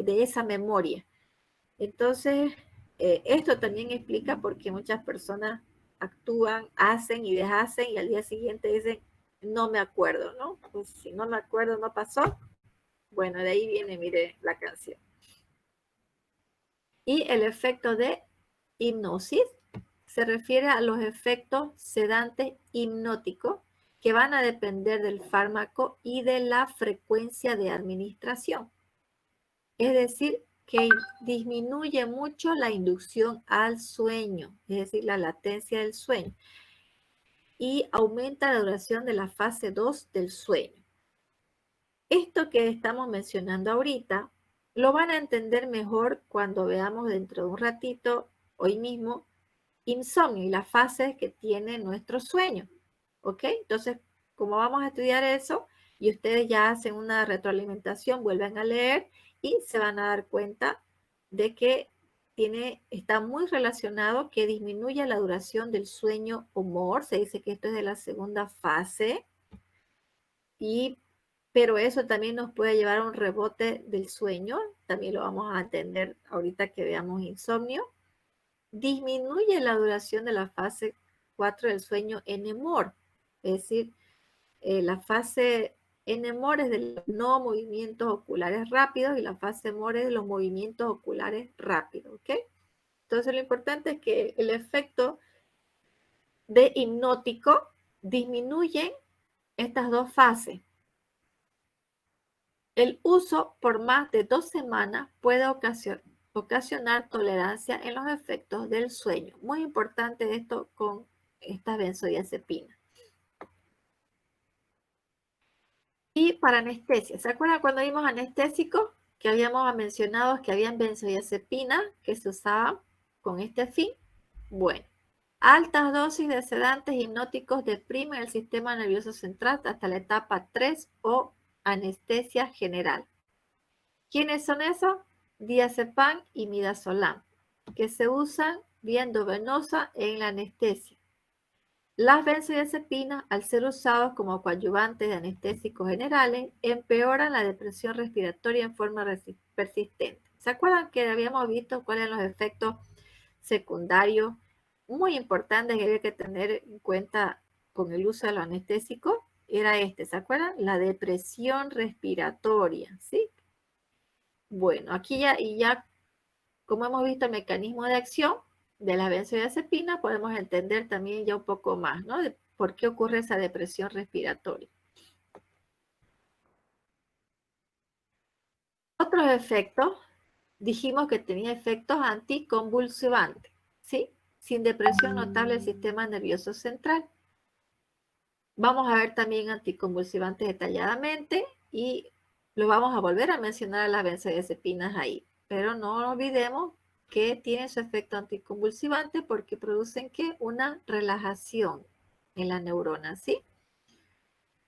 esa memoria. Entonces, esto también explica por qué muchas personas actúan, hacen y deshacen y al día siguiente dicen, no me acuerdo, ¿no? Pues si no me acuerdo, no pasó. Bueno, de ahí viene, mire, la canción. Y el efecto de hipnosis se refiere a los efectos sedantes hipnóticos que van a depender del fármaco y de la frecuencia de administración. Es decir, que disminuye mucho la inducción al sueño, es decir, la latencia del sueño, y aumenta la duración de la fase 2 del sueño. Esto que estamos mencionando ahorita lo van a entender mejor cuando veamos dentro de un ratito, hoy mismo, insomnio y las fases que tiene nuestro sueño. ¿Ok? Entonces, como vamos a estudiar eso y ustedes ya hacen una retroalimentación, vuelven a leer y se van a dar cuenta de que está muy relacionado que disminuye la duración del sueño humor. Se dice que esto es de la segunda fase, pero eso también nos puede llevar a un rebote del sueño. También lo vamos a entender ahorita que veamos insomnio. Disminuye la duración de la fase 4 del sueño NMOR, es decir, la fase NMOR es de los no movimientos oculares rápidos y la fase MOR es de los movimientos oculares rápidos, ¿ok? Entonces lo importante es que el efecto de hipnótico disminuye estas dos fases. El uso por más de 2 semanas puede ocasionar tolerancia en los efectos del sueño. Muy importante esto con estas benzodiazepinas. Y para anestesia, ¿se acuerdan cuando vimos anestésicos? Que habíamos mencionado que habían benzodiazepinas que se usaban con este fin. Bueno, altas dosis de sedantes hipnóticos deprimen el sistema nervioso central hasta la etapa 3 o anestesia general. ¿Quiénes son esos? Diazepam y midazolam, que se usan vía endovenosa en la anestesia. Las benzodiazepinas, al ser usados como coadyuvantes de anestésicos generales, empeoran la depresión respiratoria en forma persistente. ¿Se acuerdan que habíamos visto cuáles eran los efectos secundarios muy importantes que había que tener en cuenta con el uso de los anestésicos? Era ¿se acuerdan? La depresión respiratoria, ¿sí? Bueno, aquí ya como hemos visto el mecanismo de acción de la benzodiazepina, podemos entender también ya un poco más, ¿no? De por qué ocurre esa depresión respiratoria. Otros efectos, dijimos que tenía efectos anticonvulsivantes, ¿sí? Sin depresión notable del sistema nervioso central. Vamos a ver también anticonvulsivantes detalladamente y lo vamos a volver a mencionar a las benzodiazepinas ahí. Pero no olvidemos que tienen su efecto anticonvulsivante porque producen ¿qué? Una relajación en la neurona, ¿sí?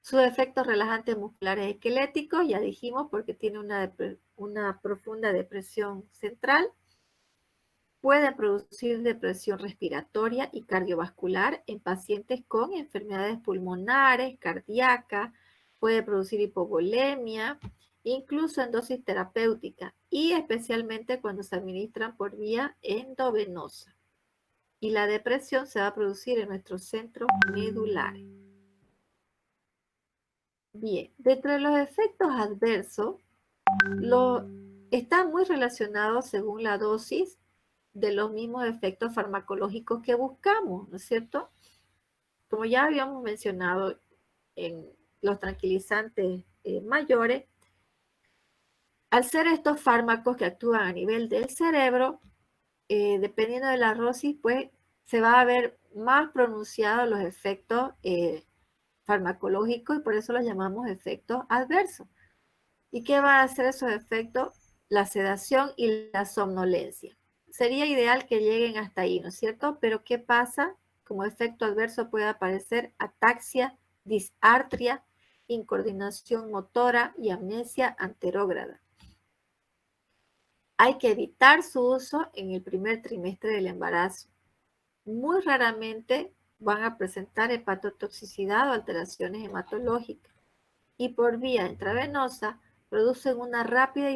Sus efectos relajantes musculares esqueléticos, ya dijimos, porque tiene una profunda depresión central. Puede producir depresión respiratoria y cardiovascular en pacientes con enfermedades pulmonares, cardíacas, puede producir hipovolemia, incluso en dosis terapéutica y especialmente cuando se administran por vía endovenosa. y la depresión se va a producir en nuestros centros medulares. Bien, dentro de los efectos adversos, están muy relacionados según la dosis de los mismos efectos farmacológicos que buscamos, ¿no es cierto? Como ya habíamos mencionado en los tranquilizantes mayores, al ser estos fármacos que actúan a nivel del cerebro, dependiendo de la dosis, pues se va a ver más pronunciados los efectos farmacológicos y por eso los llamamos efectos adversos. ¿Y qué van a hacer esos efectos? La sedación y la somnolencia. Sería ideal que lleguen hasta ahí, ¿no es cierto? Pero ¿qué pasa? Como efecto adverso puede aparecer ataxia, disartria, incoordinación motora y amnesia anterógrada. Hay que evitar su uso en el primer trimestre del embarazo. Muy raramente van a presentar hepatotoxicidad o alteraciones hematológicas y por vía intravenosa producen una rápida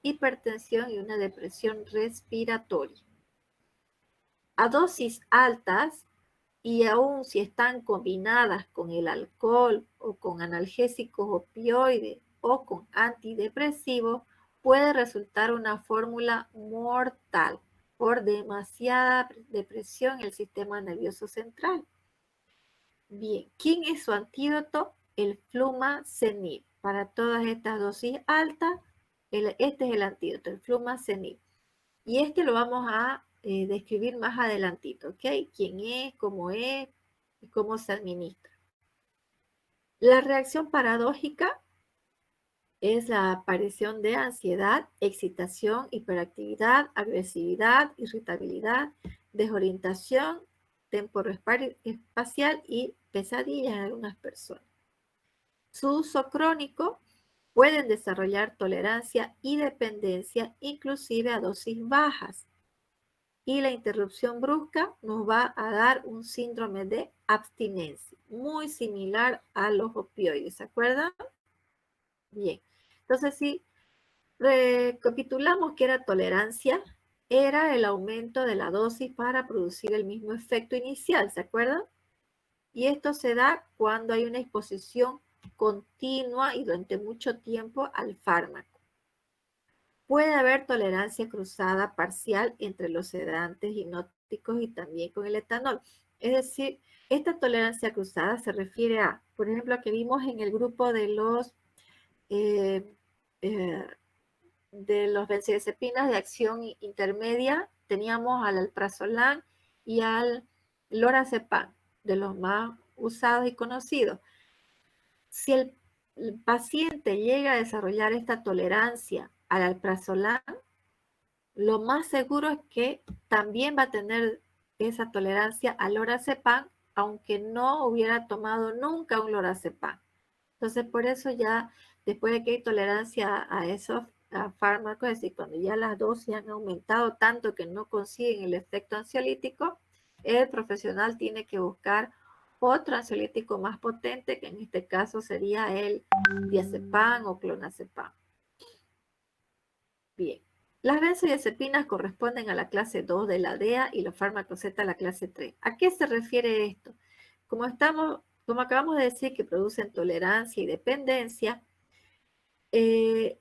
hipertensión y una depresión respiratoria. A dosis altas y aún si están combinadas con el alcohol o con analgésicos opioides o con antidepresivos, puede resultar una fórmula mortal por demasiada depresión en el sistema nervioso central. Bien, ¿quién es su antídoto? El flumazenil. Para todas estas dosis altas, este es el antídoto, el flumazenil. Y este lo vamos a describir más adelantito, ¿ok? ¿Quién es, cómo es y cómo se administra? La reacción paradójica es la aparición de ansiedad, excitación, hiperactividad, agresividad, irritabilidad, desorientación, temporoespacial y pesadillas en algunas personas. Su uso crónico pueden desarrollar tolerancia y dependencia, inclusive a dosis bajas. Y la interrupción brusca nos va a dar un síndrome de abstinencia, muy similar a los opioides, ¿se acuerdan? Bien, entonces si recapitulamos que era tolerancia, era el aumento de la dosis para producir el mismo efecto inicial, ¿se acuerdan? Y esto se da cuando hay una exposición continua y durante mucho tiempo al fármaco. Puede haber tolerancia cruzada parcial entre los sedantes hipnóticos y también con el etanol. Es decir, esta tolerancia cruzada se refiere a, por ejemplo, a que vimos en el grupo de los benzodiazepinas de acción intermedia, teníamos al alprazolam y al lorazepam, de los más usados y conocidos. Si el paciente llega a desarrollar esta tolerancia al alprazolam, lo más seguro es que también va a tener esa tolerancia al lorazepam, aunque no hubiera tomado nunca un lorazepam. Entonces, por eso ya, después de que hay tolerancia a esos fármacos, es decir, cuando ya las dosis han aumentado tanto que no consiguen el efecto ansiolítico, el profesional tiene que buscar otro ansiolítico más potente, que en este caso sería el diazepam o clonazepam. Bien. Las benzodiazepinas corresponden a la clase 2 de la DEA y los fármacos Z a la clase 3. ¿A qué se refiere esto? Como acabamos de decir que producen tolerancia y dependencia, en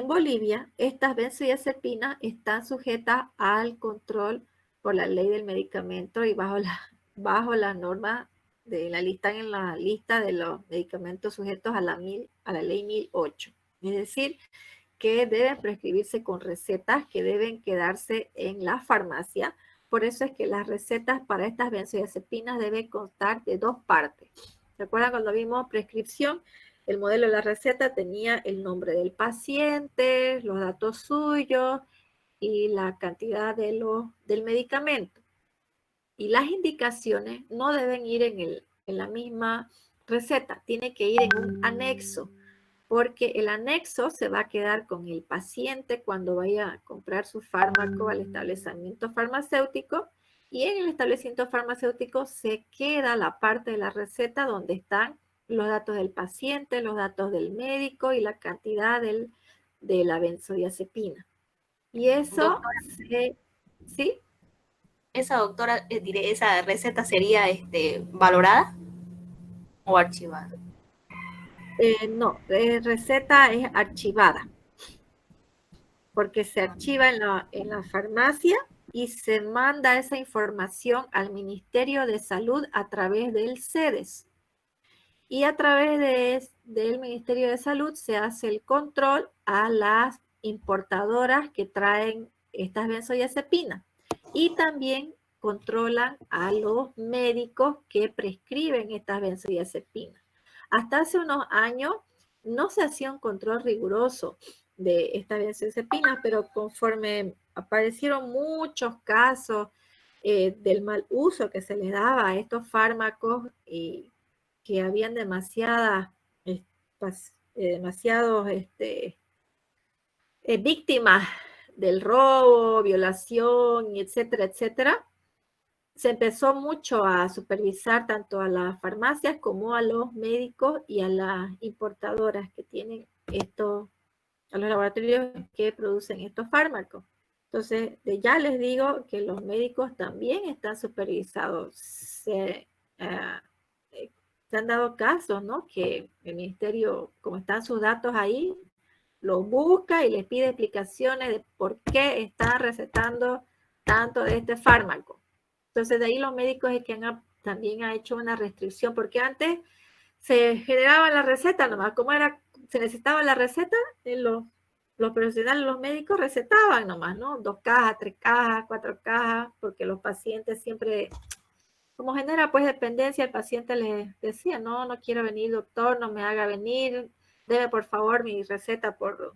Bolivia estas benzodiazepinas están sujetas al control por la ley del medicamento y bajo la norma de la lista, en la lista de los medicamentos sujetos a la ley 1008. Es decir, que deben prescribirse con recetas que deben quedarse en la farmacia. Por eso es que las recetas para estas benzodiazepinas deben constar de dos partes. ¿Se acuerdan cuando vimos prescripción? El modelo de la receta tenía el nombre del paciente, los datos suyos y la cantidad del medicamento. Y las indicaciones no deben ir en la misma receta, tiene que ir en un anexo, porque el anexo se va a quedar con el paciente cuando vaya a comprar su fármaco al establecimiento farmacéutico, y en el establecimiento farmacéutico se queda la parte de la receta donde están los datos del paciente, los datos del médico y la cantidad de la benzodiazepina. Y eso, ¿sí? doctora, esa receta sería valorada o archivada? No, receta es archivada, porque se archiva en la farmacia y se manda esa información al Ministerio de Salud a través del CEDES. Y a través del Ministerio de Salud se hace el control a las importadoras que traen estas benzodiazepinas. Y también controlan a los médicos que prescriben estas benzodiazepinas. Hasta hace unos años no se hacía un control riguroso de estas benzodiazepinas, pero conforme aparecieron muchos casos del mal uso que se les daba a estos fármacos y que habían demasiados víctimas del robo, violación, etcétera, etcétera, se empezó mucho a supervisar tanto a las farmacias como a los médicos y a las importadoras que tienen a los laboratorios que producen estos fármacos. Entonces, ya les digo que los médicos también están supervisados. Se han dado casos, ¿no? Que el ministerio, como están sus datos ahí, los busca y les pide explicaciones de por qué están recetando tanto de este fármaco. Entonces, de ahí los médicos es que también han hecho una restricción, porque antes se generaba la receta nomás, como se necesitaba la receta, los profesionales, los médicos recetaban nomás, ¿no? 2 cajas, 3 cajas, 4 cajas, porque los pacientes siempre, como genera pues dependencia, el paciente les decía, no quiero venir, doctor, no me haga venir, deme por favor mi receta por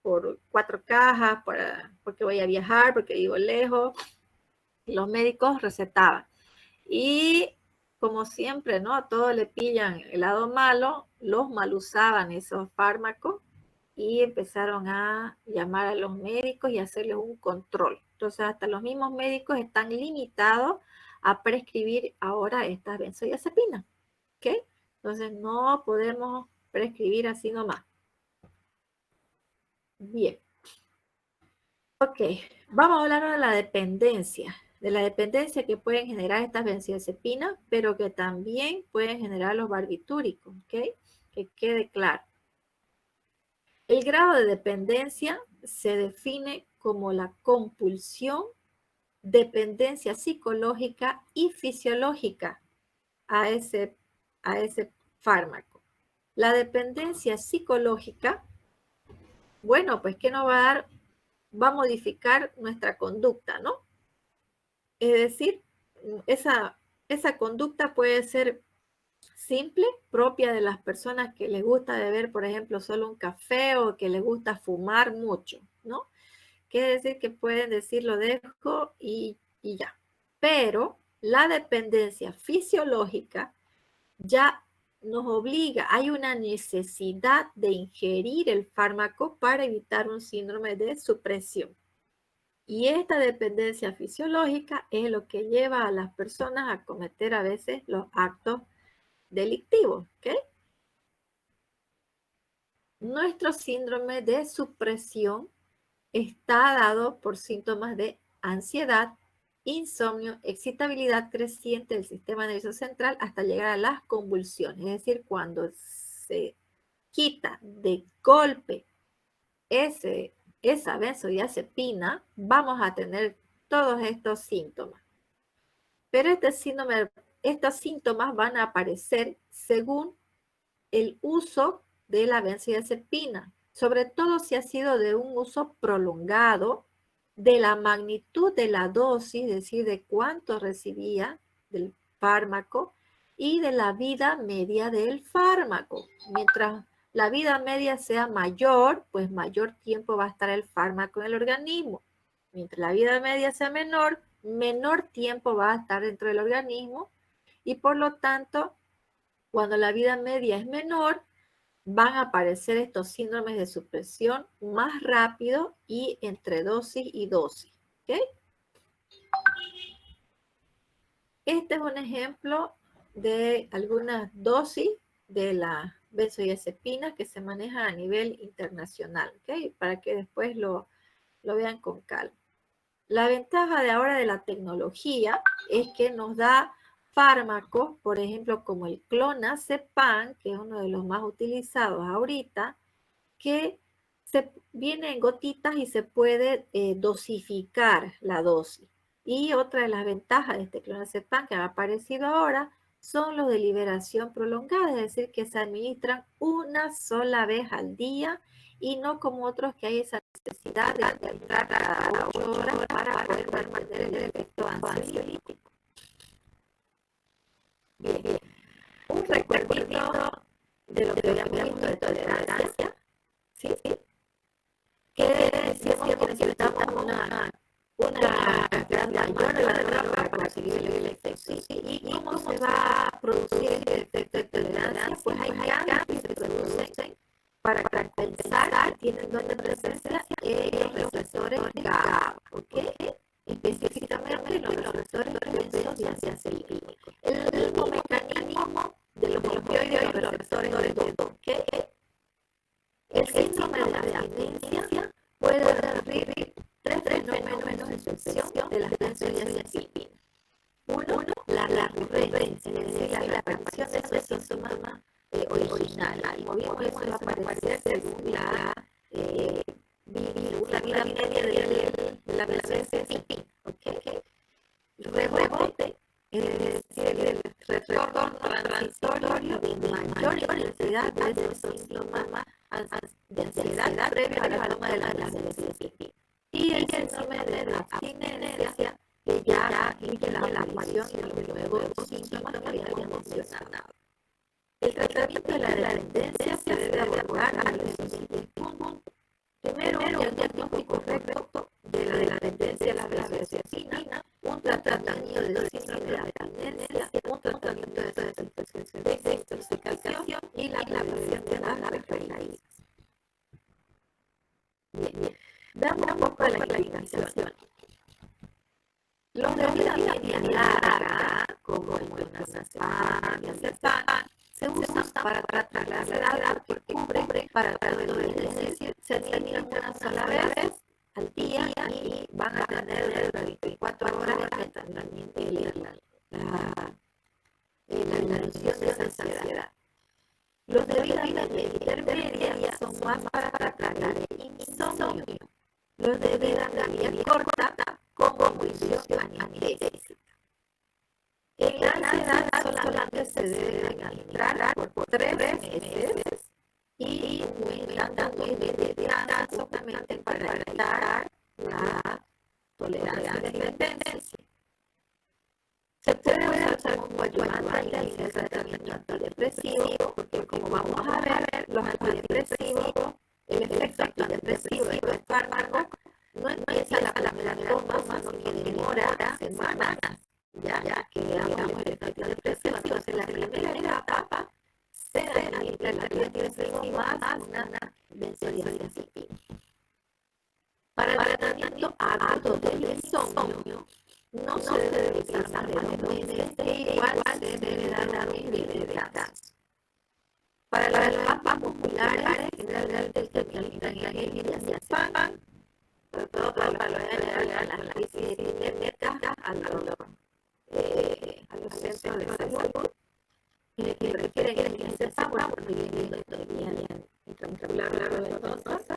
4 cajas, porque voy a viajar, porque vivo lejos. Y los médicos recetaban. Y como siempre, ¿no? A todos le pillan el lado malo, los mal usaban esos fármacos y empezaron a llamar a los médicos y hacerles un control. Entonces, hasta los mismos médicos están limitados a prescribir ahora estas benzodiazepinas, ¿ok? Entonces, no podemos prescribir así nomás. Bien. Ok, vamos a hablar ahora de la dependencia que pueden generar estas benzodiazepinas, pero que también pueden generar los barbitúricos, ¿ok? Que quede claro. El grado de dependencia se define como la compulsión, dependencia psicológica y fisiológica a ese fármaco. La dependencia psicológica, bueno, pues ¿qué nos va a dar? Va a modificar nuestra conducta, ¿no? Es decir, esa conducta puede ser simple, propia de las personas que les gusta beber, por ejemplo, solo un café o que les gusta fumar mucho, ¿no? Quiere decir que pueden decir lo dejo y ya. Pero la dependencia fisiológica ya nos obliga, hay una necesidad de ingerir el fármaco para evitar un síndrome de supresión. Y esta dependencia fisiológica es lo que lleva a las personas a cometer a veces los actos delictivos, ¿ok? Nuestro síndrome de supresión está dado por síntomas de ansiedad, insomnio, excitabilidad creciente del sistema nervioso central hasta llegar a las convulsiones. Es decir, cuando se quita de golpe esa benzodiazepina, vamos a tener todos estos síntomas. Pero estos síntomas van a aparecer según el uso de la benzodiazepina, sobre todo si ha sido de un uso prolongado, de la magnitud de la dosis, es decir, de cuánto recibía del fármaco y de la vida media del fármaco. Mientras la vida media sea mayor, pues mayor tiempo va a estar el fármaco en el organismo. Mientras la vida media sea menor, menor tiempo va a estar dentro del organismo y por lo tanto, cuando la vida media es menor, van a aparecer estos síndromes de supresión más rápido y entre dosis y dosis. ¿Ok? Este es un ejemplo de algunas dosis de la benzodiazepina que se maneja a nivel internacional, ¿ok? Para que después lo vean con calma. La ventaja de ahora de la tecnología es que nos da fármacos, por ejemplo, como el clonazepam, que es uno de los más utilizados ahorita, que viene en gotitas y se puede dosificar la dosis. Y otra de las ventajas de este clonazepam que ha aparecido ahora son los de liberación prolongada, es decir, que se administran una sola vez al día y no como otros que hay esa necesidad de entrar cada 8 horas para poder mantener el efecto ansiolítico. Bien, bien. Un recuerdito de lo que habíamos visto de tolerancia, ¿sí? Que decíamos que necesitamos una cantidad mayor de la droga para conseguir el efecto. ¿Y cómo se va a producir este efecto de tolerancia? Pues hay cambios que se producen para compensar que tienen doble presencia en los receptores GABA, ¿ok? Específicamente los receptores benzodiazepínicos. El mismo mecanismo de los opioides y los receptores de ¿ok? El síndrome de abstinencia puede ocurrir tres fenómenos de sucesión de las benzodiazepinas. Uno, la recurrencia, es decir, la aparición de esos síntomas originales. Como vimos, eso va a aparecer según la vida media de la benzodiazepina. ¿Okay? Rebote, es decir, el retorno transitorio de mayor intensidad de esos síntomas de ansiedad previo a la toma de la benzodiazepina. Y el síndrome de abstinencia, que ya incluye la aparición de los nuevos síntomas que habíamos mencionado. El tratamiento de la dependencia se debe abordar a los siguientes puntos. Primero, un diagnóstico correcto de la dependencia a la benzodiazepina, un tratamiento de síndrome de abstinencia, un tratamiento de desintoxicación y la prevención de las recaídas. Bien. Veamos un poco de la explicación. Los de vida media larga, como el clonazepam y el diazepam, se usan para tratar la ansiedad porque cubre para todo el día. Es decir, se administran una sola vez al día y van a tener de 24 horas de tratamiento y la reducción de esa ansiedad. Los de vida media intermedia son más para tratar el insomnio. Los de vida media corta como función anestésica. En la ansiedad solamente se deben administrar por 3 meses y aumentando el descanso solamente para evitar la tolerancia de dependencia. Se puede usar como ayudante en el tratamiento antidepresivo, porque como vamos a ver, los antidepresivos, el efecto antidepresivo de estos fármacos no empieza a la primera toma, sino que demora semanas, ya que hagamos el efecto antidepresivo. Entonces, la primera etapa se administra el antidepresivo más una benzodiazepina. Para el tratamiento agudo del insomnio, no se debe utilizar más de 2 meses e igual se debe dar un breve descanso. Para las mapas musculares, generalmente se utilizan el diazepam, sobre todo para las crisis epilépticas a los centros de salud que requieren el diazepam porque viene todavía intramuscular venosa.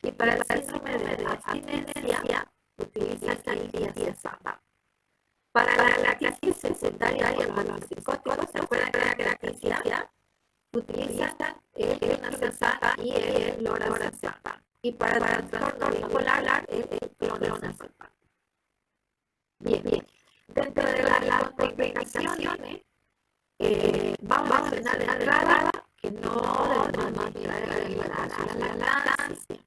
Y para el síndrome de abstinencia utilizan el diazepam. Para la crisis secundaria con los psicóticos se puede crear la crisis, utilizan el clonazepam y el lorazepam. Y para el trastorno bipolar el clonazepam. Bien. Dentro de las complicaciones vamos a mencionar de entrada que no debemos mirar el embarazo y la lactancia.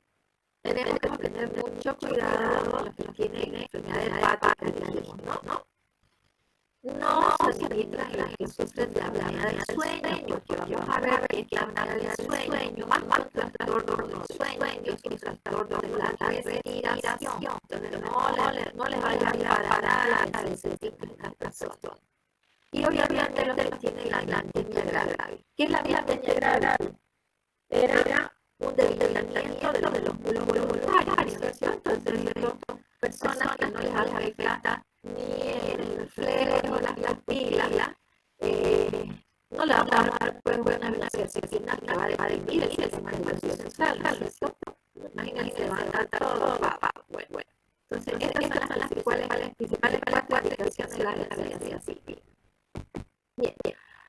Tenemos que tener mucho cuidado los que tienen enfermedades hepáticas, digamos, ¿no? No se administran las que sufren de apnea del sueño, porque vamos a ver que la apnea del sueño, más que un trastorno del sueño, es un trastorno de la respiración, donde no les vaya a parar la necesidad de las personas. y obviamente los que tienen la miastenia grave. ¿Qué es la miastenia grave? Era un debilitamiento de los músculos voluntarios, ¿cierto? Entonces, personas que no les afecta ni el reflejo, las pilas, no le vamos a dar pues buena vitamina que va a deprimir el sistema nervioso central, ¿cierto? Imagínense, levantar todo, bueno. Entonces, estas son las principales clasificaciones de la benzodiazepina. Bien.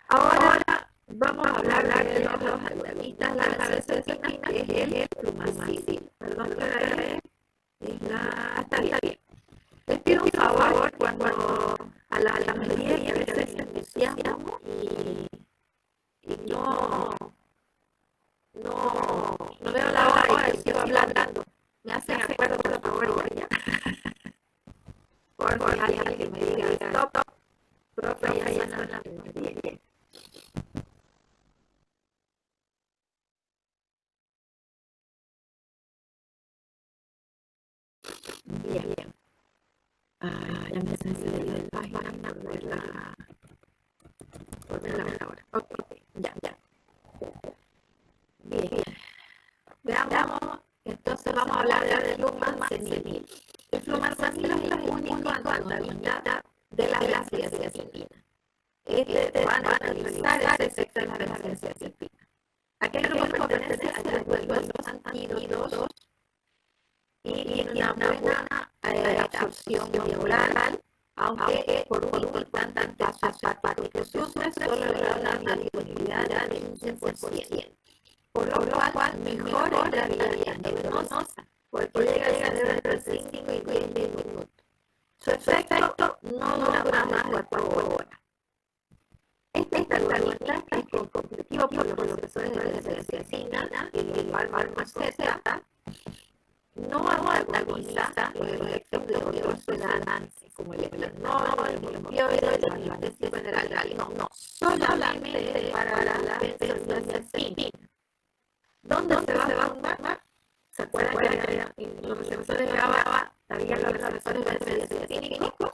Ahora vamos a hablar de los agonistas de la benzodiazepina, que es el flumazil. Perdón, está bien. Les pido un favor cuando a la medida que se entusiasmo y no veo la hora y sigo hablando. Me hacen acuerdo, por favor, ya. Por favor, alguien que me diga stop, profe, ya son las 9:10. Bien. Ya me salí de la página por la hora. Ok, ya. Bien. Veamos, entonces vamos a hablar del flumazepina. El flumazepina es el único antagonista de la benzodiazepina. Te van a analizar ese efecto de la benzodiazepina. Aquel grupo pertenece a los antídotos y una buena absorción bioral, aunque por un importante factor que se usa solo logra una disponibilidad de un 100%. Por lo cual mejor es la vía endovenosa, porque llega al cerebro entre 5 y 10 minutos. Su efecto no dura más de 4 horas. Este antagonista es competitivo por los receptores de la benzodiazepina y el valmalmaceta. No antagoniza los efectos de otros sedantes, como el etanol, el opioide, la anestesia general. No, solamente para la benzodiazepina. ¿Dónde se va a formar? ¿Se acuerdan que en los receptores de GABA había los receptores de benzodiazepínicos?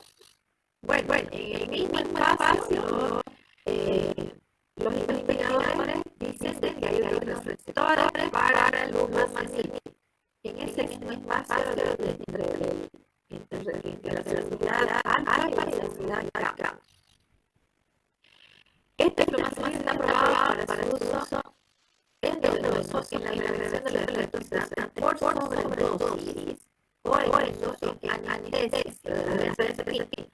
Bueno, en el mismo espacio, los investigadores dicen que hay otros receptores para el flumazepina. En ese mismo espacio entre la velocidad alfa y la velocidad gamma. Este flumazepina está aprobado para su uso endovenoso en la prevención de los efectos sedantes por sobredosis o en dosis anestesia de la benzodiazepina.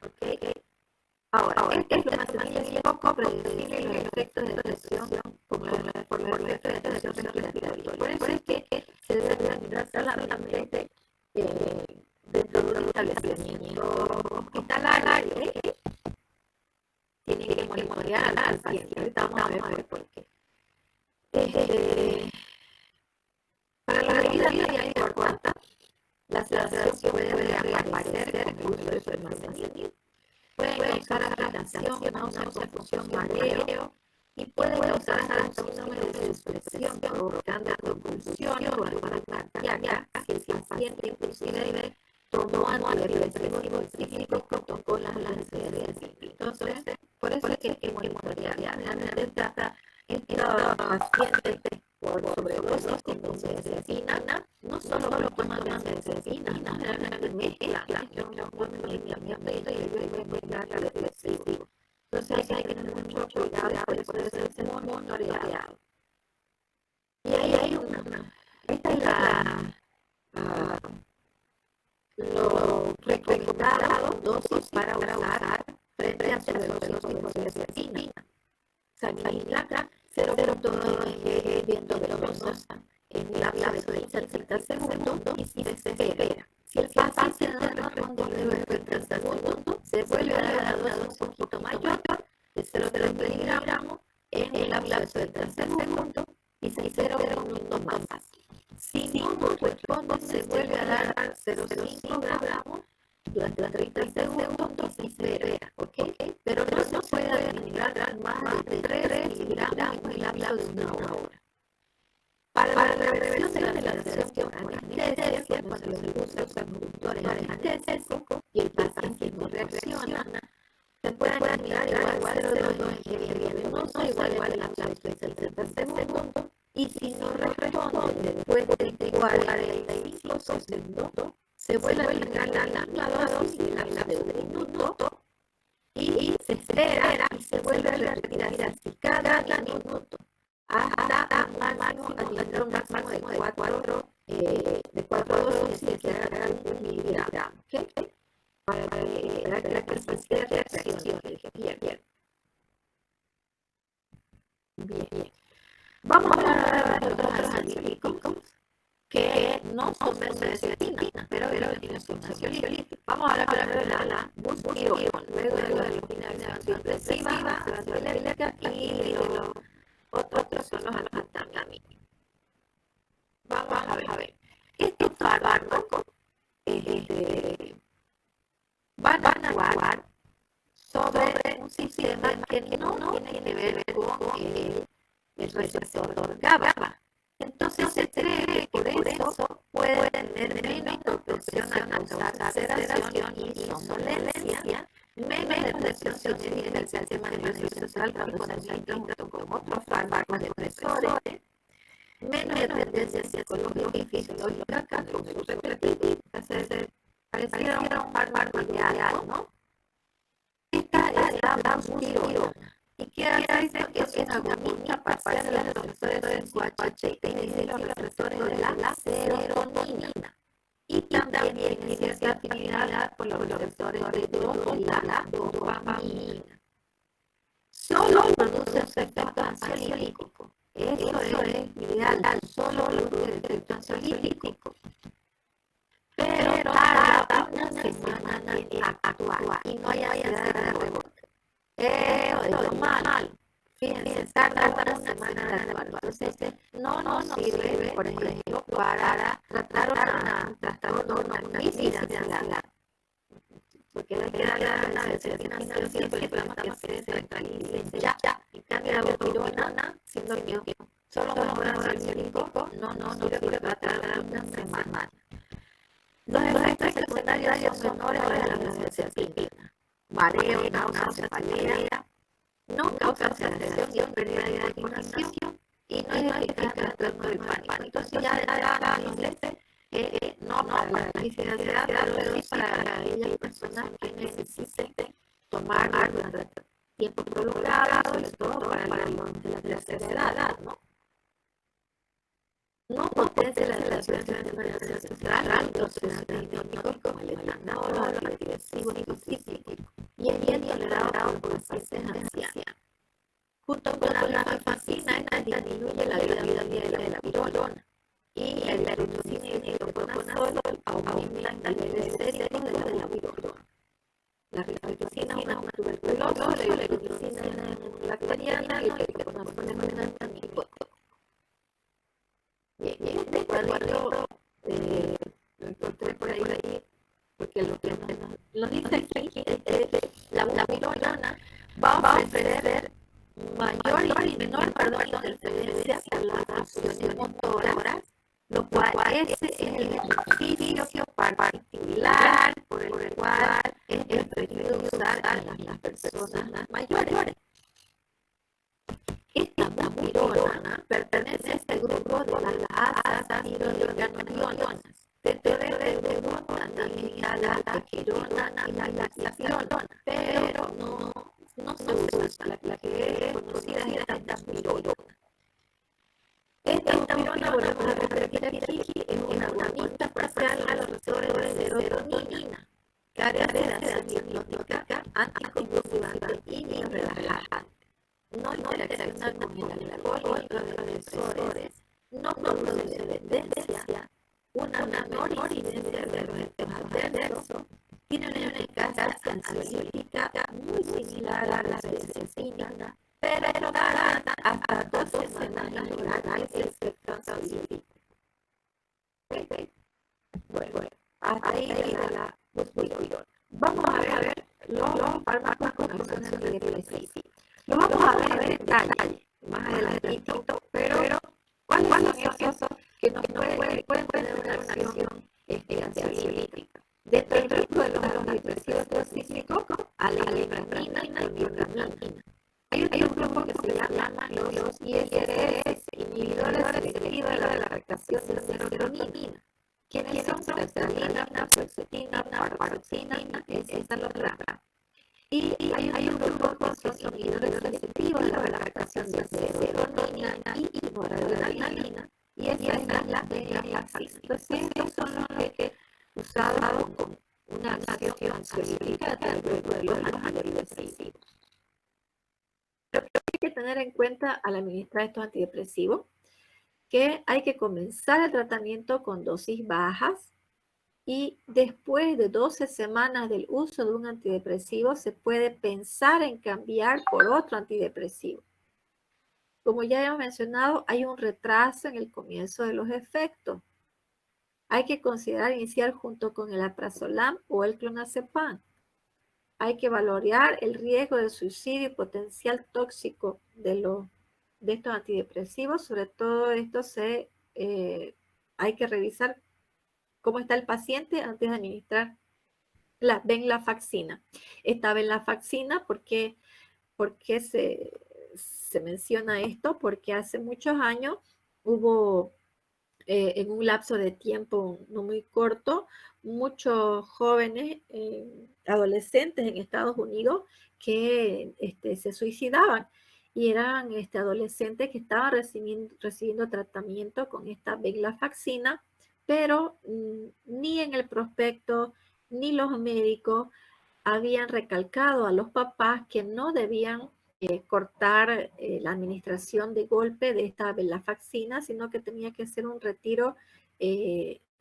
Ahora, este flumazepina es poco predecible en los efectos de presión por los efectos de presión respiratoria. Por eso es que se debe administrar solamente dentro de un establecimiento hospitalario. Tiene que monitorear al paciente. Ahorita vamos a ver por qué. Para la vida diaria importante, la sedación puede reaparecer con el uso de flumazepina. Puede causar agitación, náusea, confusión, mareo y puede causar síndrome de supresión, provocando convulsiones o arritmias cardíacas si el paciente inclusive tomó antidepresivos cíclicos con las benzodiazepina. Entonces, por eso es que hay que monitorear. Realmente estos pacientes por sobredosis de benzodiazepina no solo toman benzodiazepina, realmente mezclan depresivo. Entonces hay que tener mucho cuidado, por eso debe ser monitoreado. Y ahí hay esta es lo recomendado dosis para usar frente a sobredosis de benzodiazepina. Se administra 0.2 viento venosa en la lapso de 60 segundos y si se espera. Si el paciente no responde luego de 30 segundos, se vuelve a dar una dosis un poquito mayor de 0.3 miligramos en el lapso de 30 segundos y 0.1 minutos más. Si no responde, se vuelve a dar 0.5 gramos durante 30 segundos y se espera, pero no se puede administrar más de 3 miligramos en el lapso de una hora. Para la reversión de la sedación por anestesia, cuando se usan conductores anestésicos y el paciente no reacciona, se pueden mirar igual 0,2 ingeniería de minuto, igual a la clase del 30 segundos, y si no responde después de 45 segundos, se vuelve a aplicar la misma dosis de la clase de minuto y se espera y se vuelve a repetir así cada minuto hasta un máximo de 4 dosis que haga 1 miligramo, ¿ok? Para que la capacidad de reacción bien. Vamos a hablar de otros ansiolíticos que no son benzodiazepinas, pero son ansiolíticos. Vamos a hablar de la buspirona, luego de la eliminación antidepresiva, la ansiolítica y los otros son los antihistamínicos. Vamos a ver. Estos fármacos van a actuar sobre un sistema que no tiene que ver con el receptor GABA. Entonces se cree que por eso puede tener menos propensión a causar sedación y somnolencia, menos depresión en el sistema nervioso central cuando se junto con otros fármacos depresores, menos dependencia psicológica y fisiológica que con su repetitivo. Pareciera un fármaco ideal, ¿no? Esta es la buspirona. ¿Y qué hace esto? Es una agonista parcial de los receptores de 5-HT y de los receptores de la serotonina. Y también tiene cierta afinidad por los receptores de la dopamina. Solo produce efecto ansiolítico. Eso es ideal, solo produce efecto ansiolítico. Pero tarda una semana en actuar y no hay ansiedad de rebote. Es mal. Fíjense, tarda una semana en actuar. Entonces, no sirve, por ejemplo, para tratar un trastorno, una crisis de ansiedad. Porque la que da una determinación siempre estamos que se tranquilice ya. En cambio, la buspirona, siendo que solo un ansiolítico, no sirve para tratar una semana. Los efectos secundarios son menores a la benzodiazepina. Mareo, náuseas, cefalea, no causa sedación y pérdida de cognición y no es eficaz en el trastorno del pánico. Entonces ya no para la crisis de ansiedad, pero sí para aquellas personas que necesiten tomar durante tiempo prolongado, sobre todo para la tercera edad, ¿no? No potencia la relación de manera central, los antihistamínicos como el etanol, los antidepresivos y los psíquicos, y es bien tolerado por los países ancianos. Junto con la rifampicina, disminuye la vida de la pirona, y el eritocina y el hidroconazol aumentan los niveles séricos de la pirona. La rifampicina es una tuberculosis, la eritocina es una bacteriana y el hidroconazol es un antimicótico. Este cuadrito lo encontré por ahí, porque lo dice aquí, la buspirona va a ofrecer mayor y menor interferencia en las funciones motoras, lo cual ese es el beneficio particular por el cual es preferido usar a las personas mayores. Esta buspirona pertenece a este grupo de las ácido-hidrocantionas. Debutan también a la taquirona y la laxapirona, pero no se usa la que es conocida es la buspirona. Esta buspirona, volvemos a repetir aquí, es una agonista parcial a los receptores de serotonina, carece de acción hipnótica, anticonvulsivante y relajante. No interacciona con el alcohol y los depresores, no produce dependencia, una menor incidencia de los efectos adversos, tiene una eficacia ansiolítica muy similar a la benzodiazepina, pero tarda hasta 2 semanas en lograr ese efecto ansiolítico. Bueno, hasta ahí llega la buspirona. Vamos a ver los fármacos con acción antidepresiva. Lo vamos a ver en detalle más adelantito, pero ¿cuáles son esos que nos pueden tener una acción ansiolítica? Dentro del grupo de los antidepresivos tricíclicos, alendronina y norepinefrina. Hay otro grupo que se llama los ISRS, inhibidores selectivos de la recaptación de serotonina, quienes son sertralina, fluoxetina, paroxetina y escitalopram. Y hay un grupo que son inhibidores selectivos de la recaptación de serotonina y noradrenalina, y esa es la venlafaxina. Entonces, estos son los que usados con una acción ansiolítica del grupo de los antidepresivos. Pero hay que tener en cuenta al administrar estos antidepresivos que hay que comenzar el tratamiento con dosis bajas y después de 12 semanas del uso de un antidepresivo se puede pensar en cambiar por otro antidepresivo. Como ya hemos mencionado, hay un retraso en el comienzo de los efectos. Hay que considerar iniciar junto con el alprazolam o el clonazepam. Hay que valorar el riesgo de suicidio y potencial tóxico de estos antidepresivos. Sobre todo esto hay que revisar cómo está el paciente antes de administrar la venlafaxina. Esta venlafaxina, ¿por qué se menciona esto? Porque hace muchos años hubo, en un lapso de tiempo no muy corto, muchos jóvenes, adolescentes en Estados Unidos que se suicidaban y eran adolescentes que estaban recibiendo tratamiento con esta venlafaxina, pero ni en el prospecto ni los médicos habían recalcado a los papás que no debían cortar la administración de golpe de esta venlafaxina, sino que tenía que ser un retiro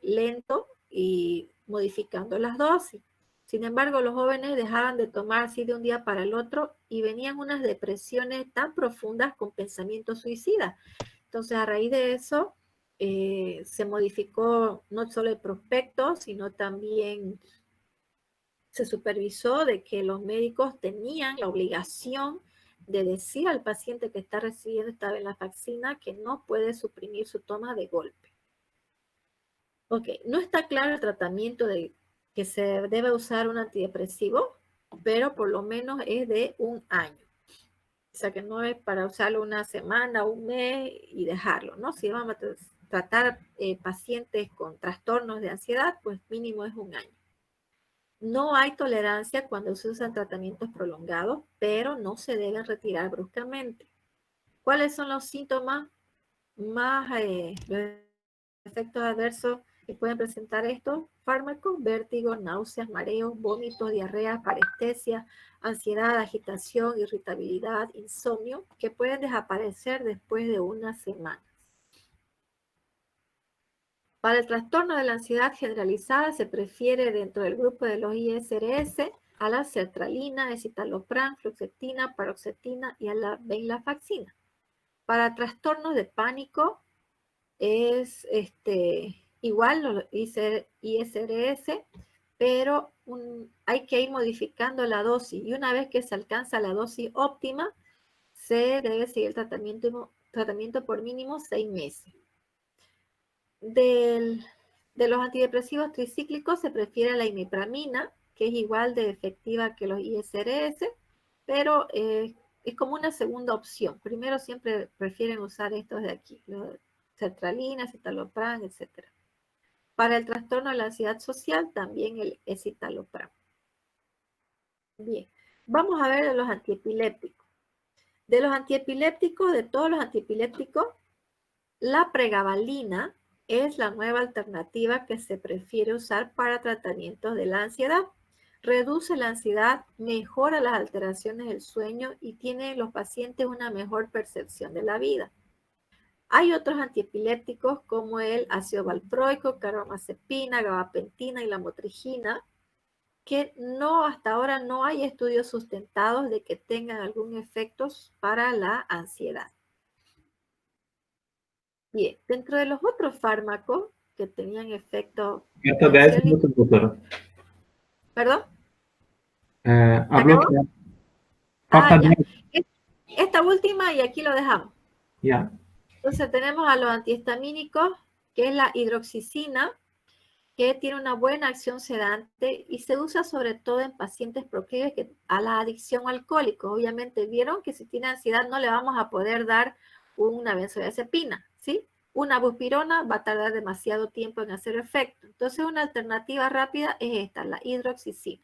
lento y modificando las dosis. Sin embargo, los jóvenes dejaban de tomar así de un día para el otro y venían unas depresiones tan profundas con pensamientos suicidas. Entonces, a raíz de eso, se modificó no solo el prospecto, sino también se supervisó de que los médicos tenían la obligación de decir al paciente que está recibiendo esta venlafaxina que no puede suprimir su toma de golpe. Ok, no está claro el tratamiento de que se debe usar un antidepresivo, pero por lo menos es de 1 año. O sea que no es para usarlo una semana, un mes y dejarlo, ¿no? Si vamos a tratar pacientes con trastornos de ansiedad, pues mínimo es 1 año. No hay tolerancia cuando se usan tratamientos prolongados, pero no se deben retirar bruscamente. ¿Cuáles son los síntomas más, los efectos adversos que pueden presentar estos fármacos? Vértigo, náuseas, mareos, vómitos, diarrea, parestesia, ansiedad, agitación, irritabilidad, insomnio, que pueden desaparecer después de 1 semana. Para el trastorno de la ansiedad generalizada se prefiere dentro del grupo de los ISRS a la sertralina, escitalopram, fluoxetina, paroxetina y a la venlafaxina. Para trastornos de pánico es igual los ISRS, pero hay que ir modificando la dosis y una vez que se alcanza la dosis óptima, se debe seguir el tratamiento por mínimo 6 meses. De los antidepresivos tricíclicos se prefiere la imipramina, que es igual de efectiva que los ISRS, pero es como una segunda opción. Primero siempre prefieren usar estos de aquí, sertralina, escitalopram, etc. Para el trastorno de la ansiedad social, también el escitalopram. Bien, vamos a ver de los antiepilépticos. De los antiepilépticos, de todos los antiepilépticos, la pregabalina es la nueva alternativa que se prefiere usar para tratamientos de la ansiedad. Reduce la ansiedad, mejora las alteraciones del sueño y tiene en los pacientes una mejor percepción de la vida. Hay otros antiepilépticos como el ácido valproico, carbamazepina, gabapentina y la motrigina, que hasta ahora no hay estudios sustentados de que tengan algún efecto para la ansiedad. Bien, dentro de los otros fármacos que tenían efecto... Falta 10 minutos, doctora. ¿Perdón? Habló que... ya. Esta última y aquí lo dejamos. Ya. Entonces tenemos a los antihistamínicos, que es la hidroxicina, que tiene una buena acción sedante y se usa sobre todo en pacientes proclives a la adicción alcohólica. Obviamente vieron que si tiene ansiedad no le vamos a poder dar una benzodiazepina, ¿sí? Una buspirona va a tardar demasiado tiempo en hacer efecto. Entonces una alternativa rápida es esta, la hidroxicina.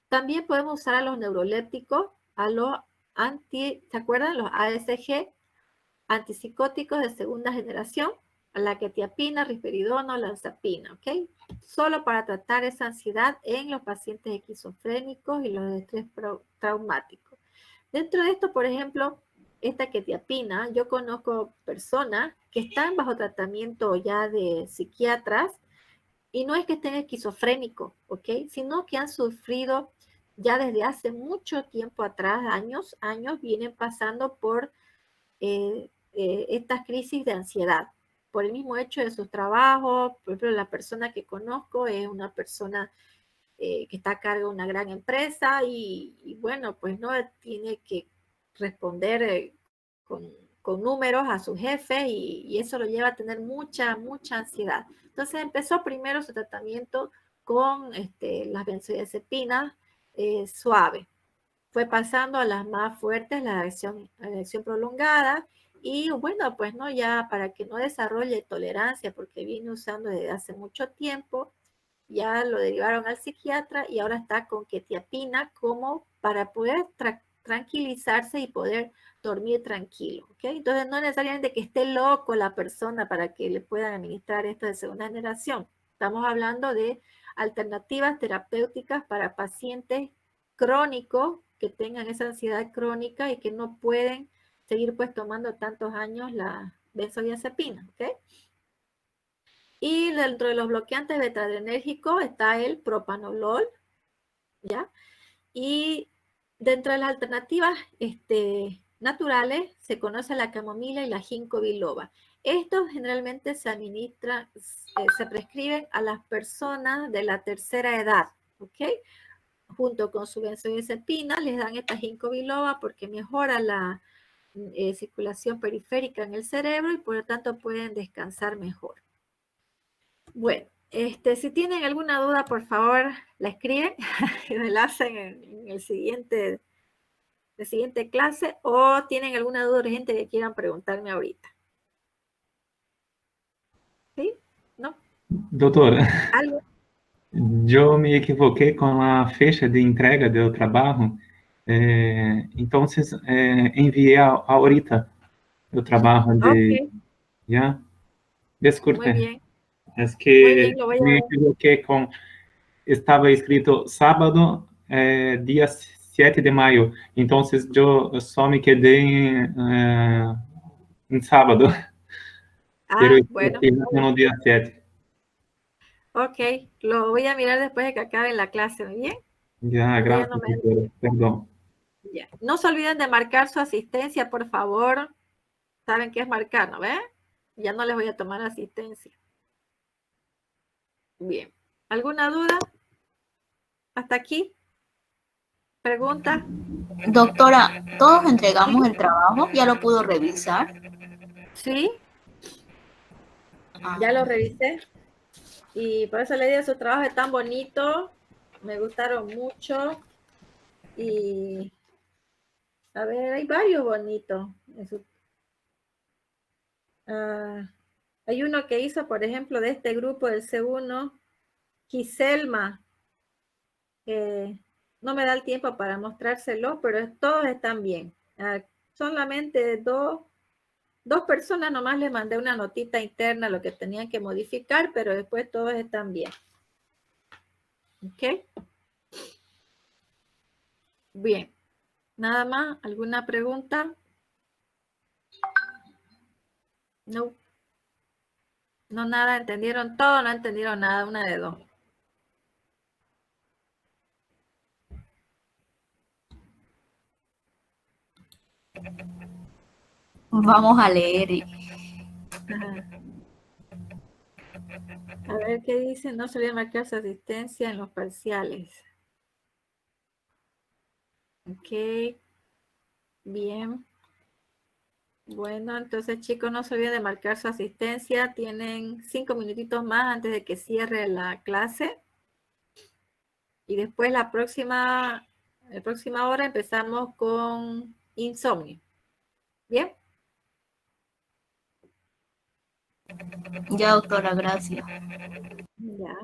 También podemos usar a los neurolépticos, a los ¿se acuerdan? Los ASG, antipsicóticos de segunda generación, la quetiapina, risperidona o lanzapina, ¿ok? Solo para tratar esa ansiedad en los pacientes esquizofrénicos y los de estrés traumático. Dentro de esto, por ejemplo, esta quetiapina, yo conozco personas que están bajo tratamiento ya de psiquiatras y no es que estén esquizofrénicos, ¿ok? Sino que han sufrido ya desde hace mucho tiempo atrás, años, vienen pasando por estas crisis de ansiedad, por el mismo hecho de sus trabajos. Por ejemplo, la persona que conozco es una persona que está a cargo de una gran empresa y bueno, pues no tiene que responder con números a su jefe y eso lo lleva a tener mucha ansiedad. Entonces empezó primero su tratamiento con las benzodiazepinas suaves. Fue pasando a las más fuertes, la acción prolongada, y bueno, pues no, ya para que no desarrolle tolerancia, porque viene usando desde hace mucho tiempo, ya lo derivaron al psiquiatra y ahora está con quetiapina como para poder tranquilizarse y poder dormir tranquilo, ¿ok? Entonces no necesariamente que esté loco la persona para que le puedan administrar esto de segunda generación. Estamos hablando de alternativas terapéuticas para pacientes crónicos que tengan esa ansiedad crónica y que no pueden seguir pues tomando tantos años la benzodiazepina, ¿ok? Y dentro de los bloqueantes beta-adrenérgicos está el propanolol, ¿ya? Y dentro de las alternativas naturales se conoce la camomila y la ginkgo biloba. Estos generalmente se administran, se prescriben a las personas de la tercera edad, ¿ok? Junto con su benzodiazepina les dan esta ginkgo biloba porque mejora la circulación periférica en el cerebro y por lo tanto pueden descansar mejor. Bueno, si tienen alguna duda, por favor, la escriben y me la hacen en la siguiente clase, o tienen alguna duda urgente que quieran preguntarme ahorita. ¿Sí? ¿No? Doutora, ¿Algo? eu me equivoquei com a fecha de entrega do trabalho, então enviei ahorita o trabalho de... Ok, ¿Ya? muy Disculpe, bien. es Muy que bien, lo voy a me ver. equivoquei com... Estava escrito sábado, dia 7 de maio, então eu só me quedei em sábado, pero Ah, estou bueno, aqui muy no bien. dia 7. Ok, lo voy a mirar después de que acabe la clase, ¿muy bien? Ya, Todavía gracias, no me... doctora, perdón. Ya. No se olviden de marcar su asistencia, por favor. ¿Saben qué es marcar, no ve? Ya no les voy a tomar asistencia. Bien. ¿Alguna duda? ¿Hasta aquí? ¿Pregunta? Doctora, todos entregamos ¿Sí? el trabajo, ya lo pudo revisar. ¿Sí? Ah, Ya lo revisé. Y por eso le digo, su trabajo es tan bonito. Me gustaron mucho. Y, a ver, hay varios bonitos. Hay uno que hizo, por ejemplo, de este grupo del C1, Giselma. No me da el tiempo para mostrárselo, pero todos están bien. Solamente dos personas nomás les mandé una notita interna lo que tenían que modificar, pero después todos están bien. ¿Ok? Bien. ¿Nada más? ¿Alguna pregunta? No. No, nada. ¿Entendieron todo? No entendieron nada. Una de dos. vamos a leer. Ajá. A ver qué dice. No se olvide marcar su asistencia en los parciales. Ok. Bien. Bueno, entonces chicos, no se olviden de marcar su asistencia. Tienen 5 minutitos más antes de que cierre la clase. Y después la próxima hora empezamos con insomnio. ¿Bien? Ya, doctora, gracias. Ya.